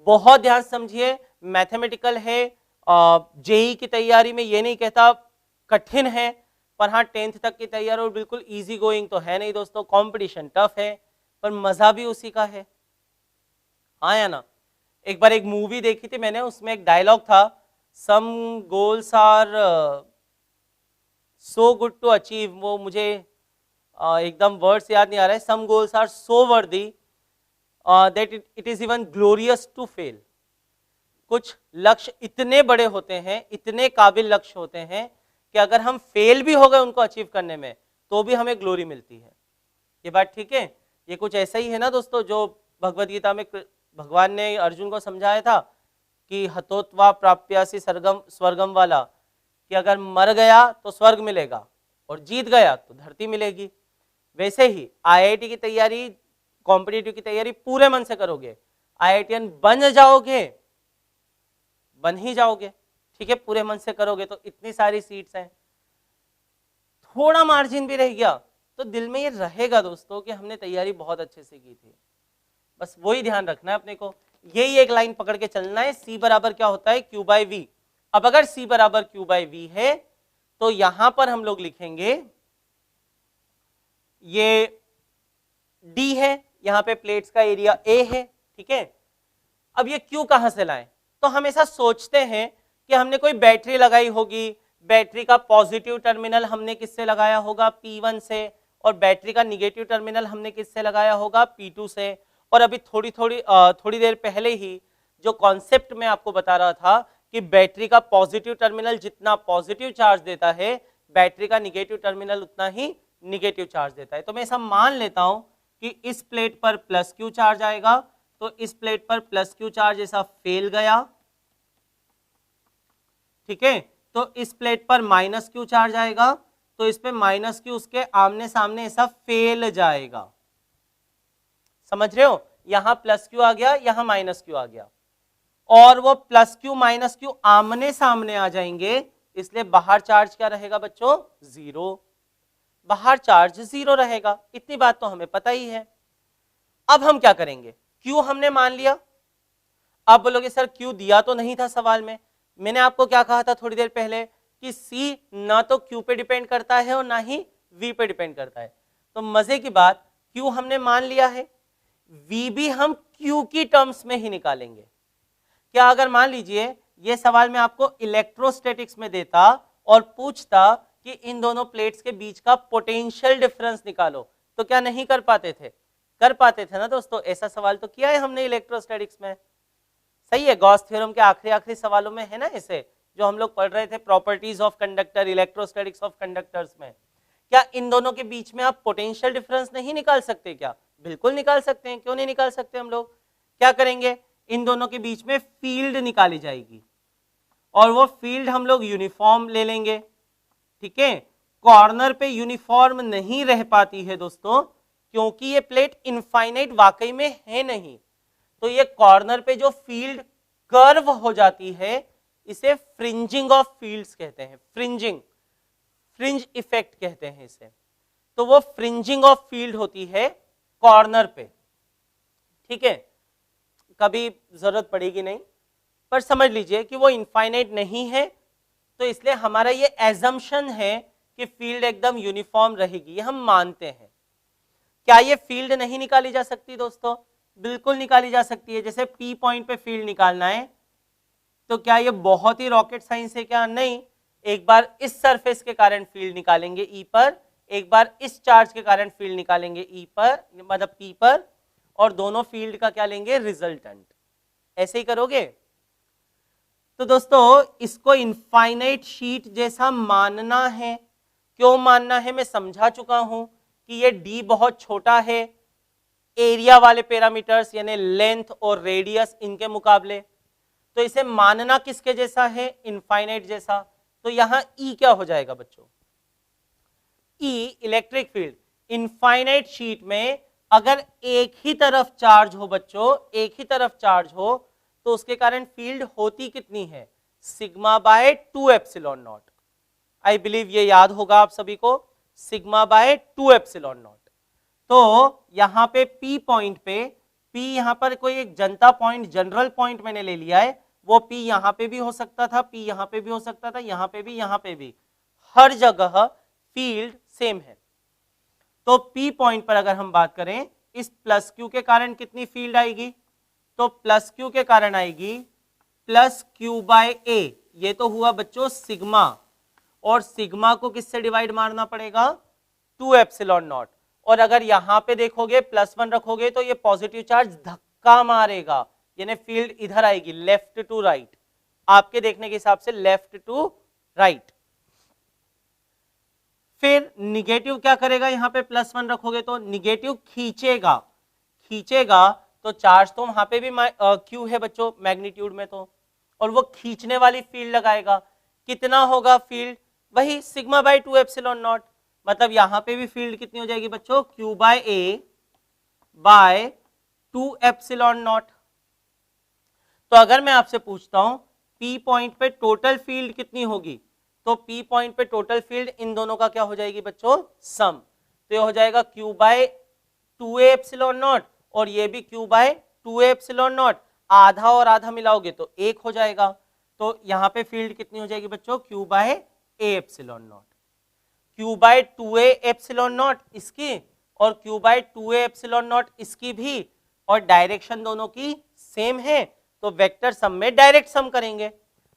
Speaker 1: बहुत ध्यान समझिए, मैथमेटिकल है। जेई की तैयारी में ये नहीं कहता कठिन है, पर हाँ 10th तक की तैयारी और बिल्कुल इजी गोइंग तो है नहीं दोस्तों, कंपटीशन टफ है, पर मजा भी उसी का है, हाँ या ना। एक बार एक मूवी देखी थी मैंने, उसमें एक डायलॉग था, some goals are so good to achieve, वो मुझे एकदम वर्ड्स याद नहीं आ रहा है, सम goals are so worthy that it is even glorious to fail. कुछ लक्ष्य इतने बड़े होते हैं, इतने काबिल लक्ष्य होते हैं कि अगर हम फेल भी हो गए उनको अचीव करने में तो भी हमें ग्लोरी मिलती है। ये बात ठीक है। ये कुछ ऐसा ही है ना दोस्तों जो भगवद गीता में भगवान ने अर्जुन को समझाया था कि हतोत्वा प्राप्यासि स्वर्गम स्वर्गम वाला, कि अगर मर गया तो स्वर्ग मिलेगा और जीत गया तो धरती मिलेगी। वैसे ही आईआईटी की तैयारी, कॉम्पिटिटिव की तैयारी पूरे मन से करोगे, आईआईटीएन बन जाओगे, बन ही जाओगे, ठीक है, पूरे मन से करोगे तो इतनी सारी सीट्स हैं। थोड़ा मार्जिन भी रह गया तो दिल में ये रहेगा दोस्तों कि हमने तैयारी बहुत अच्छे से की थी, बस वही ध्यान रखना है अपने को, यही एक लाइन पकड़ के चलना है। C बराबर क्या होता है, क्यू बाई वी। अब अगर C बराबर क्यू बाई वी है तो यहां पर हम लोग लिखेंगे, ये D है, यहां पे प्लेट्स का एरिया A है, ठीक है। अब ये Q कहां से लाएं, तो हमेशा सोचते हैं कि हमने कोई बैटरी लगाई होगी, बैटरी का पॉजिटिव टर्मिनल हमने किससे लगाया होगा, P1 से, और बैटरी का निगेटिव टर्मिनल हमने किससे लगाया होगा, P2 से। और अभी थोड़ी देर पहले ही जो कॉन्सेप्ट मैं आपको बता रहा था कि बैटरी का पॉजिटिव टर्मिनल जितना पॉजिटिव चार्ज देता है, बैटरी का निगेटिव टर्मिनल उतना ही निगेटिव चार्ज देता है। तो मैं ऐसा मान लेता हूं कि इस प्लेट पर प्लस क्यू चार्ज आएगा, तो इस प्लेट पर प्लस क्यू चार्ज ऐसा फेल गया, ठीक है। तो इस प्लेट पर माइनस क्यू चार्ज आएगा, तो इस पे माइनस क्यू उसके आमने सामने ऐसा फेल जाएगा। समझ रहे हो, यहां प्लस क्यू आ गया, यहां माइनस क्यू आ गया, और वो प्लस क्यू माइनस क्यू आमने सामने आ जाएंगे, इसलिए बाहर चार्ज क्या रहेगा बच्चों? जीरो। बाहर चार्ज जीरो रहेगा, इतनी बात तो हमें पता ही है। अब हम क्या करेंगे? क्यू हमने मान लिया। आप बोलोगे सर क्यू दिया तो नहीं था सवाल में। मैंने आपको क्या कहा था थोड़ी देर पहले कि सी ना तो क्यू पे डिपेंड करता है और ना ही वी पे डिपेंड करता है। तो मजे की बात, क्यू हमने मान लिया है, वी भी हम क्यू की टर्म्स में ही निकालेंगे। क्या अगर मान लीजिए ये सवाल में आपको इलेक्ट्रोस्टैटिक्स में देता और पूछता कि इन दोनों प्लेट्स के बीच का पोटेंशियल डिफरेंस निकालो, तो क्या नहीं कर पाते थे? कर पाते थे ना दोस्तों। ऐसा सवाल तो किया है हमने इलेक्ट्रोस्टैटिक्स में, सही है। गॉस थ्योरम के आखिरी सवालों में है ना ऐसे, जो हम लोग पढ़ रहे थे properties of conductor, electrostatics of conductors में। क्या इन दोनों के बीच में आप पोटेंशियल डिफरेंस नहीं निकाल सकते क्या? बिल्कुल निकाल सकते हैं, क्यों नहीं निकाल सकते? हम लोग क्या करेंगे, इन दोनों के बीच में फील्ड निकाली जाएगी और वो फील्ड हम लोग यूनिफॉर्म ले लेंगे, ठीक है। कॉर्नर पे यूनिफॉर्म नहीं रह पाती है दोस्तों, क्योंकि ये प्लेट इनफाइनाइट वाकई में है नहीं। तो ये कॉर्नर पे जो फील्ड कर्व हो जाती है, इसे फ्रिंजिंग ऑफ फील्ड्स कहते हैं। फ्रिंज इफेक्ट कहते हैं इसे। तो वो फ्रिंजिंग ऑफ फील्ड होती है कॉर्नर पे, ठीक है। कभी जरूरत पड़ेगी नहीं, पर समझ लीजिए कि वो इनफाइनाइट नहीं है, तो इसलिए हमारा ये एजम्पशन है कि फील्ड एकदम यूनिफॉर्म रहेगी, ये हम मानते हैं। क्या ये फील्ड नहीं निकाली जा सकती दोस्तों? बिल्कुल निकाली जा सकती है। जैसे पी पॉइंट पे फील्ड निकालना है, तो क्या ये बहुत ही रॉकेट साइंस है क्या? नहीं। एक बार इस सरफेस के कारण फील्ड निकालेंगे ई पर, एक बार इस चार्ज के कारण फील्ड निकालेंगे ई पर, मतलब पी पर, और दोनों फील्ड का क्या लेंगे? रिजल्टेंट। ऐसे ही करोगे। तो दोस्तों इसको इनफाइनाइट शीट जैसा मानना है। क्यों मानना है मैं समझा चुका हूं कि ये डी बहुत छोटा है एरिया वाले पैरामीटर्स यानी लेंथ और रेडियस इनके मुकाबले, तो इसे मानना किसके जैसा है? इनफाइनाइट जैसा। तो यहां ई क्या हो जाएगा बच्चों? ई इलेक्ट्रिक फील्ड। इनफाइनाइट शीट में अगर एक ही तरफ चार्ज हो बच्चों, एक ही तरफ चार्ज हो, तो उसके कारण फील्ड होती कितनी है? Sigma bye 2 epsilon not. I believe ये याद होगा आप सभी को, सिग्मा बाय 2 एप्सिलॉन नॉट। तो यहां पे P पॉइंट पे, P यहां पर कोई एक जनता पॉइंट, जनरल पॉइंट मैंने ले लिया है, वो P यहां पे भी हो सकता था, P यहां पे भी हो सकता था, यहां पे भी, यहां पे भी, हर जगह फील्ड सेम है। तो P पॉइंट पर अगर हम बात करें, इस प्लस क्यू के कारण कितनी फील्ड आएगी? तो प्लस क्यू के कारण आएगी प्लस क्यू बाय ए। ये तो हुआ बच्चों सिग्मा, और सिग्मा को किससे डिवाइड मारना पड़ेगा? 2 एप्सिलॉन नॉट। और अगर यहां पे देखोगे +1 रखोगे तो ये पॉजिटिव चार्ज धक्का मारेगा, यानी फील्ड इधर आएगी, लेफ्ट टू राइट। आपके देखने के हिसाब से लेफ्ट टू राइट। फिर निगेटिव क्या करेगा? यहां पे +1 रखोगे तो निगेटिव खींचेगा, तो चार्ज तो वहां पे भी क्यू है बच्चों मैग्नीट्यूड में, तो और वो खींचने वाली फील्ड लगाएगा। कितना होगा फील्ड? वही सिग्मा बाय 2 एप्सिलॉन नॉट। मतलब यहां पे भी फील्ड कितनी हो जाएगी बच्चों? Q by A by 2 epsilon naught. तो अगर मैं आपसे पूछता हूं पी पॉइंट पे टोटल फील्ड कितनी होगी, तो पी पॉइंट पे टोटल फील्ड इन दोनों का क्या हो जाएगी बच्चों? सम। तो ये हो जाएगा क्यू बाय 2 एप्सिलॉन नॉट, और ये भी क्यू बाय 2 एप्सिलॉन नॉट। आधा और आधा मिलाओगे तो 1 हो जाएगा। तो यहां पे फील्ड कितनी हो जाएगी बच्चों? Q by A epsilon naught. Q by 2a epsilon naught इसकी, और Q by 2a epsilon naught इसकी भी, और डायरेक्शन दोनों की सेम है, तो वेक्टर सम में डायरेक्ट सम करेंगे।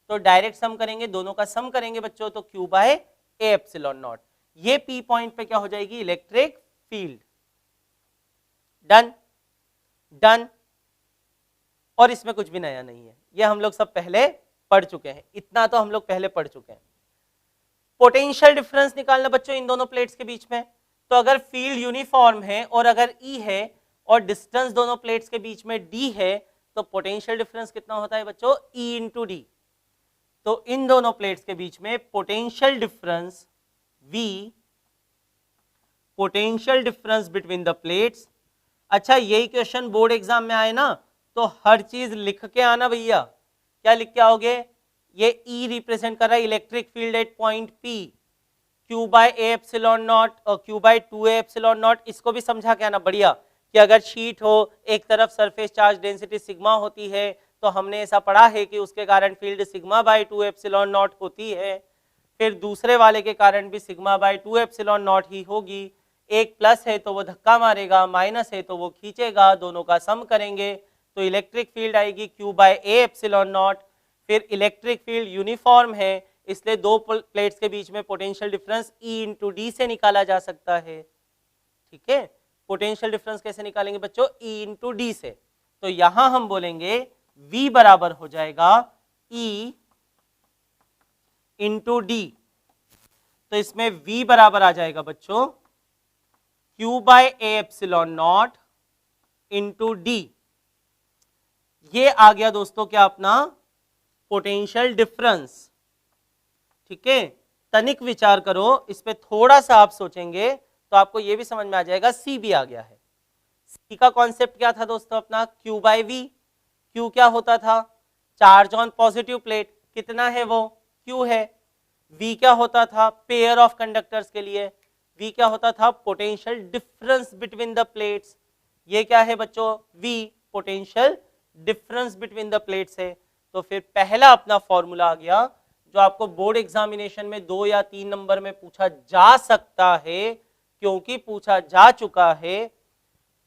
Speaker 1: तो डायरेक्ट सम करेंगे, दोनों का सम करेंगे बच्चों, तो Q by A epsilon naught. ये पी पॉइंट पे क्या हो जाएगी? Electric field. Done done. और इसमें कुछ भी नया नहीं है, ये हम लोग सब पहले पढ़ चुके हैं, इतना तो हम लोग पहले पढ़ चुके हैं। पोटेंशियल डिफरेंस निकालना बच्चों इन दोनों प्लेट्स के बीच में, तो अगर फील्ड यूनिफॉर्म है और अगर E है और डिस्टेंस दोनों प्लेट्स के बीच में D है, तो पोटेंशियल डिफरेंस कितना होता है बच्चों? E into D. तो इन दोनों प्लेट्स के बीच में potential difference V, potential difference between the plates, अच्छा यही क्वेश्चन बोर्ड एग्जाम में आए ना, तो हर चीज लिख के आना भैया। क्या लिख के आओगे? ये E रिप्रेजेंट कर रहा है electric field at point P, Q by A epsilon naught और Q by 2a epsilon naught. इसको भी समझा के आना बढ़िया, कि अगर शीट हो, एक तरफ सरफेस चार्ज डेंसिटी सिग्मा होती है, तो हमने ऐसा पढ़ा है कि उसके कारण field sigma bye 2 epsilon not होती है, फिर दूसरे वाले के कारण भी सिग्मा बाय 2 एप्सिलॉन नॉट ही होगी। एक प्लस है तो वो धक्का मारेगा, माइनस है तो वो खींचेगा, दोनों का सम करेंगे तो इलेक्ट्रिक फील्ड आएगी Q by A epsilon naught. फिर इलेक्ट्रिक फील्ड यूनिफॉर्म है, इसलिए दो प्लेट्स के बीच में potential difference E into D से निकाला जा सकता है। ठीक है, पोटेंशियल डिफरेंस कैसे निकालेंगे बच्चों? E इंटू डी से। तो यहां हम बोलेंगे V बराबर हो जाएगा E इंटू डी। तो इसमें V बराबर आ जाएगा बच्चों Q by A epsilon naught into D. ये आ गया दोस्तों क्या अपना पोटेंशियल डिफरेंस। ठीक है, तनिक विचार करो इस पे, थोड़ा सा आप सोचेंगे तो आपको ये भी समझ में आ जाएगा। C भी आ गया है। C का कॉन्सेप्ट क्या था दोस्तों अपना? Q bye V। Q क्या होता था? चार्ज ऑन पॉजिटिव प्लेट, कितना है वो? Q है। V क्या होता था? पेयर ऑफ कंडक्टर्स के लिए V क्या होता था? Potential difference between the plates. ये क्या है बच्चों? V potential difference between the plates है। तो फिर पहला अपना फॉर्मूला आ गया जो आपको बोर्ड एग्जामिनेशन में 2 या 3 नंबर में पूछा जा सकता है, क्योंकि पूछा जा चुका है।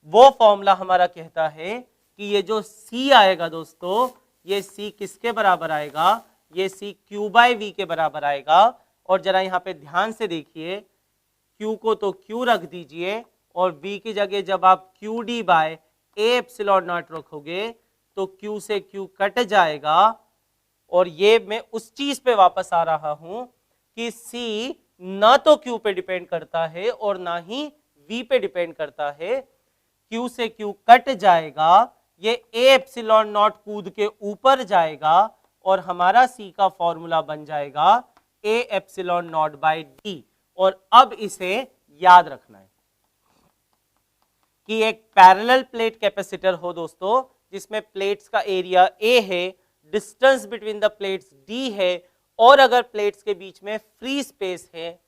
Speaker 1: वो फॉर्मूला हमारा कहता है कि ये जो C आएगा दोस्तों, ये C किसके बराबर आएगा? ये C Q बाय V के बराबर आएगा। और जरा यहाँ पे ध्यान से देखिए, Q को तो Q रख दीजिए और V की जगह जब आप QD by A epsilon naught रखोगे तो Q से Q कट जाएगा। और ये मैं उस चीज पे वापस आ रहा हूं कि C ना तो Q पे डिपेंड करता है और ना ही V पे डिपेंड करता है। Q से Q कट जाएगा, ये ए एप्सिलॉन नॉट कूद के ऊपर जाएगा और हमारा C का फॉर्मूला बन जाएगा A epsilon naught by D. और अब इसे याद रखना है कि एक पैरेलल प्लेट कैपेसिटर हो दोस्तों, जिसमें प्लेट्स का एरिया A है, distance between the plates D है, और अगर प्लेट्स के बीच में फ्री स्पेस है,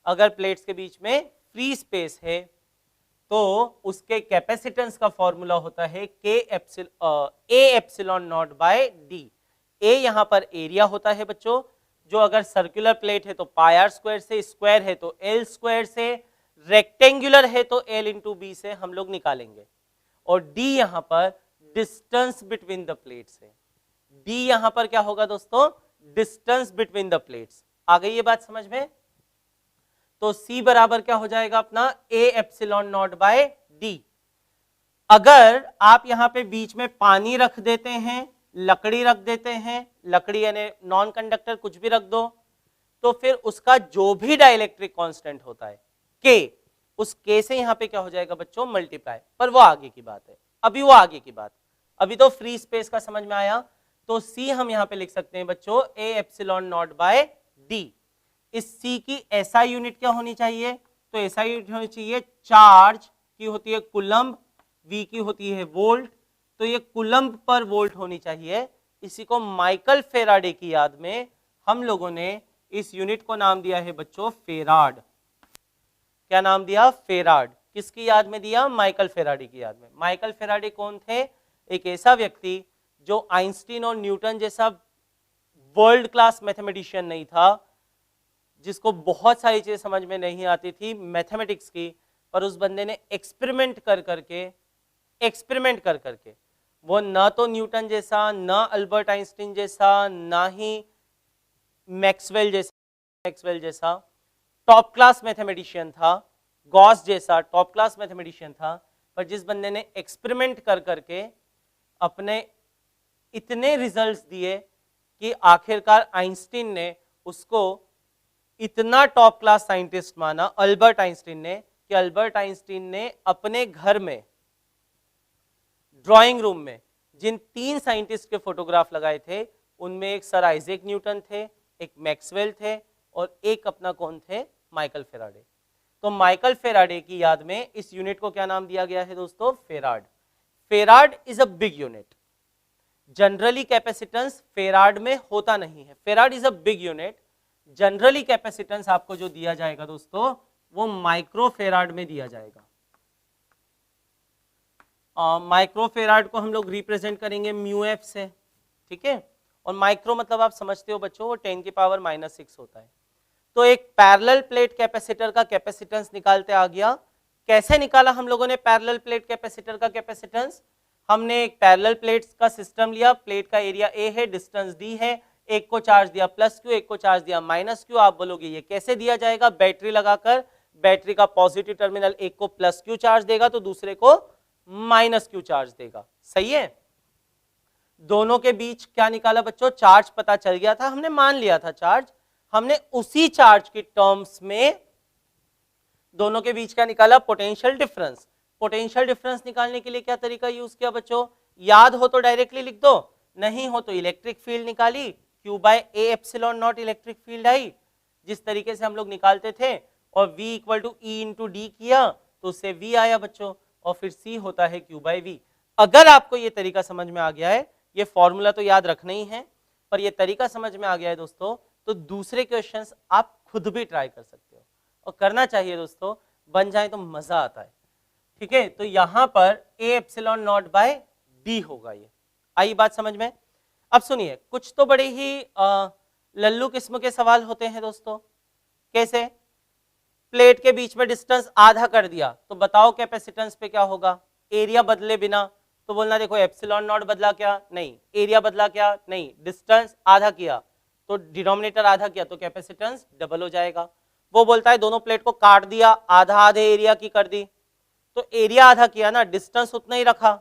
Speaker 1: अगर प्लेट्स के बीच में फ्री स्पेस है, तो उसके कैपेसिटेंस का फॉर्मूला होता है A epsilon naught by D. A यहां पर एरिया होता है बच्चों, जो अगर सर्कुलर प्लेट है तो पाई आर स्क्वायर से, स्क्वायर है तो एल स्क्वायर से, रेक्टेंगुलर है तो एल इंटू बी से हम लोग निकालेंगे। और डी यहां पर डिस्टेंस बिटवीन द प्लेट्स है। डी यहां पर क्या होगा दोस्तों? Distance between the plates. आ गई ये बात समझ में? तो C बराबर क्या हो जाएगा अपना? A epsilon naught by D. अगर आप यहां पे बीच में पानी रख देते हैं, लकड़ी रख देते हैं, लकड़ी यानी नॉन कंडक्टर कुछ भी रख दो, तो फिर उसका जो भी डाइलेक्ट्रिक कांस्टेंट होता है K, उस K से यहां पे क्या हो जाएगा बच्चों? मल्टीप्लाई। पर वो आगे की बात है, अभी वो आगे की बात। अभी तो फ्री स्पेस का समझ में आया। तो C हम यहां पे लिख सकते हैं बच्चों A epsilon naught by D. इस C की SI यूनिट क्या होनी चाहिए? तो SI यूनिट होनी चाहिए, चार्ज की होती है कूलम्ब, V की होती है वोल्ट, तो ये कूलम्ब पर वोल्ट होनी चाहिए। इसी को माइकल फेराडे की याद में हम लोगों ने इस यूनिट को नाम दिया है बच्चों फेराड। क्या नाम दिया? फेराड। किसकी याद में दिया? माइकल फेराडे की याद में। माइकल फेराडे कौन थे? एक ऐसा व्यक्ति जो आइंस्टीन और न्यूटन जैसा वर्ल्ड क्लास मैथमेटिशियन नहीं था, जिसको बहुत सारी चीजें समझ में नहीं आती थी मैथमेटिक्स की, पर उस बंदे ने एक्सपेरिमेंट कर करके वो ना तो न्यूटन जैसा, ना अल्बर्ट आइंस्टीन जैसा, ना ही मैक्सवेल जैसा टॉप क्लास मैथमेटिशियन था, गॉस जैसा टॉप क्लास मैथमेटिशियन था, पर जिस बंदे ने एक्सपेरिमेंट कर करके अपने इतने रिजल्ट्स दिए कि आखिरकार आइंस्टीन ने उसको इतना टॉप क्लास साइंटिस्ट माना, अल्बर्ट आइंस्टीन ने, कि अल्बर्ट आइंस्टीन ने अपने घर में ड्राइंग रूम में जिन 3 साइंटिस्ट के फोटोग्राफ लगाए थे, उनमें एक सर आइजैक न्यूटन थे, एक मैक्सवेल थे और एक अपना कौन थे? Michael Faraday. तो माइकल फेराडे की याद में इस यूनिट को क्या नाम दिया गया है दोस्तों? Farad. Farad is a big unit. Generally capacitance farad में होता नहीं है। Farad is a big unit. Generally capacitance आपको जो दिया जाएगा दोस्तों वो माइक्रो फेराड में दिया जाएगा। माइक्रो फेराड को हम लोग रिप्रेजेंट करेंगे म्यू एफ से, ठीक है। और माइक्रो मतलब आप समझते हो बच्चों, वो 10 की पावर -6 होता है। तो एक पैरेलल प्लेट कैपेसिटर का कैपेसिटेंस निकालते आ गया। कैसे निकाला हम लोगों ने पैरेलल प्लेट कैपेसिटर का कैपेसिटेंस? हमने एक पैरेलल प्लेट्स का सिस्टम लिया, प्लेट का एरिया ए है, डिस्टेंस डी है, एक को चार्ज दिया +Q, एक को चार्ज दिया -Q। आप बोलोगे ये कैसे दिया जाएगा? बैटरी लगाकर, बैटरी का पॉजिटिव टर्मिनल एक को +Q चार्ज देगा तो दूसरे को -Q चार्ज देगा, सही है। दोनों के बीच क्या निकाला बच्चों? चार्ज पता चल गया था, हमने मान लिया था चार्ज। हमने उसी चार्ज की टर्म्स में दोनों के बीच क्या निकाला? Potential difference. पोटेंशियल डिफरेंस निकालने के लिए क्या तरीका यूज किया बच्चों? याद हो तो डायरेक्टली लिख दो, नहीं हो तो इलेक्ट्रिक फील्ड निकाली, Q/A/ε0 इलेक्ट्रिक फील्ड आई, जिस तरीके से हम लोग निकालते थे, और V = E/D किया तो उससे V आया बच्चों, और फिर C होता है Q/V। अगर आपको ये तरीका समझ में आ गया है, ये फॉर्मूला तो याद रखना ही है, पर ये तरीका समझ में आ गया है दोस्तों, तो दूसरे क्वेश्चंस आप खुद भी ट्राई कर सकते हो, और करना चाहिए दोस्तों, बन जाए तो मजा आता है, ठीक है। तो यहां पर A/0/D होगा। ये आई बात समझ में? अब सुनिए, कुछ तो बड़े ही लल्लू किस्म के सवाल होते हैं दोस्तों। कैसे? प्लेट के बीच में डिस्टेंस आधा कर दिया तो बताओ कैपेसिटेंस पे क्या होगा? एरिया बदले बिना तो बोलना देखो ε0 बदला क्या? नहीं। एरिया बदला क्या? नहीं। डिस्टेंस आधा किया तो डिनोमिनेटर आधा किया तो कैपेसिटेंस डबल हो जाएगा। वो बोलता है दोनों प्लेट को काट दिया, आधा आधे एरिया की कर दी, तो एरिया आधा किया ना, डिस्टेंस उतना ही रखा,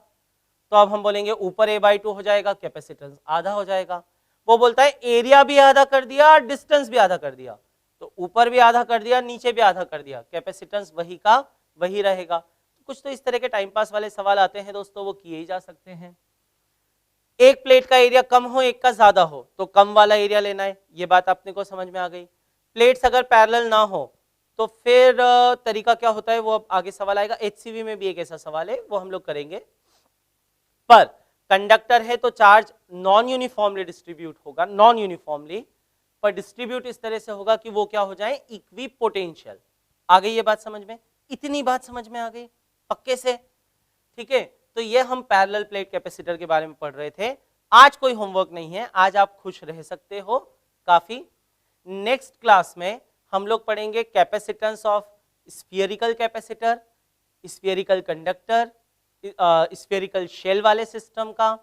Speaker 1: तो अब हम बोलेंगे ऊपर A/2 हो जाएगा, कैपेसिटेंस आधा हो जाएगा। वो बोलता है एरिया भी आधा कर दिया, डिस्टेंस भी आधा कर दिया, तो ऊपर भी आधा कर दिया, नीचे भी आधा कर दिया, कैपेसिटेंस वही का वही रहेगा। कुछ तो इस तरह के टाइम पास वाले सवाल आते हैं दोस्तों, वो किए ही जा सकते हैं। एक प्लेट का एरिया कम हो, एक का ज्यादा हो, तो कम वाला एरिया लेना है, ये बात अपने को समझ में आ गई। प्लेट्स अगर पैरेलल ना हो तो फिर तरीका क्या होता है, वो अब आगे सवाल आएगा। HCV में भी एक ऐसा सवाल है, वो हम लोग करेंगे। पर कंडक्टर है तो चार्ज नॉन यूनिफॉर्मली डिस्ट्रीब्यूट होगा, नॉन यूनिफॉर्मली, पर डिस्ट्रीब्यूट इस तरह से होगा कि वो क्या हो जाए? Equi potential. आ गई ये बात समझ में? इतनी बात समझ में आ गई पक्के से, ठीक है। तो ये हम पैरेलल प्लेट कैपेसिटर के बारे में पढ़ रहे थे। आज कोई होमवर्क नहीं है, आज आप खुश रह सकते हो काफी। नेक्स्ट क्लास में हम लोग पढ़ेंगे capacitance of spherical capacitor, spherical conductor, spherical shell वाले सिस्टम का,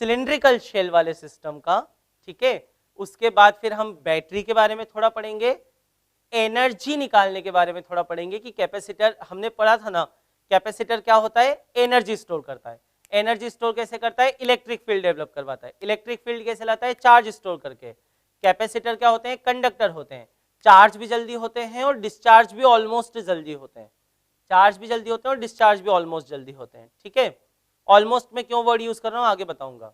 Speaker 1: सिलिंड्रिकल शेल वाले सिस्टम का, ठीक है। उसके बाद फिर हम बैटरी के बारे में थोड़ा पढ़ेंगे, एनर्जी निकालने के बारे में थोड़ा पढ़ेंगे कि कैपेसिटर, हमने पढ़ा था ना कैपेसिटर क्या होता है? एनर्जी स्टोर करता है। एनर्जी स्टोर कैसे करता है? इलेक्ट्रिक फील्ड डेवलप करवाता है। इलेक्ट्रिक फील्ड कैसे लाता है? चार्ज स्टोर करके। कैपेसिटर क्या होते हैं? कंडक्टर होते हैं, चार्ज भी जल्दी होते हैं और डिस्चार्ज भी ऑलमोस्ट जल्दी होते हैं। चार्ज भी जल्दी होते हैं और डिस्चार्ज भी ऑलमोस्ट जल्दी होते हैं, ठीक है। ऑलमोस्ट में क्यों वर्ड यूज कर रहा हूं आगे बताऊंगा।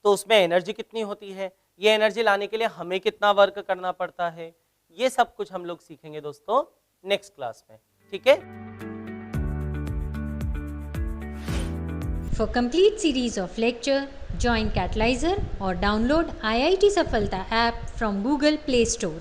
Speaker 1: तो उसमें एनर्जी कितनी होती है, ये एनर्जी लाने के लिए हमें कितना वर्क करना पड़ता है, ये सब कुछ हम लोग सीखेंगे दोस्तों नेक्स्ट क्लास में, ठीक है।
Speaker 2: For complete series of lecture, join Catalyzer or download IIT Safalta app from Google Play Store.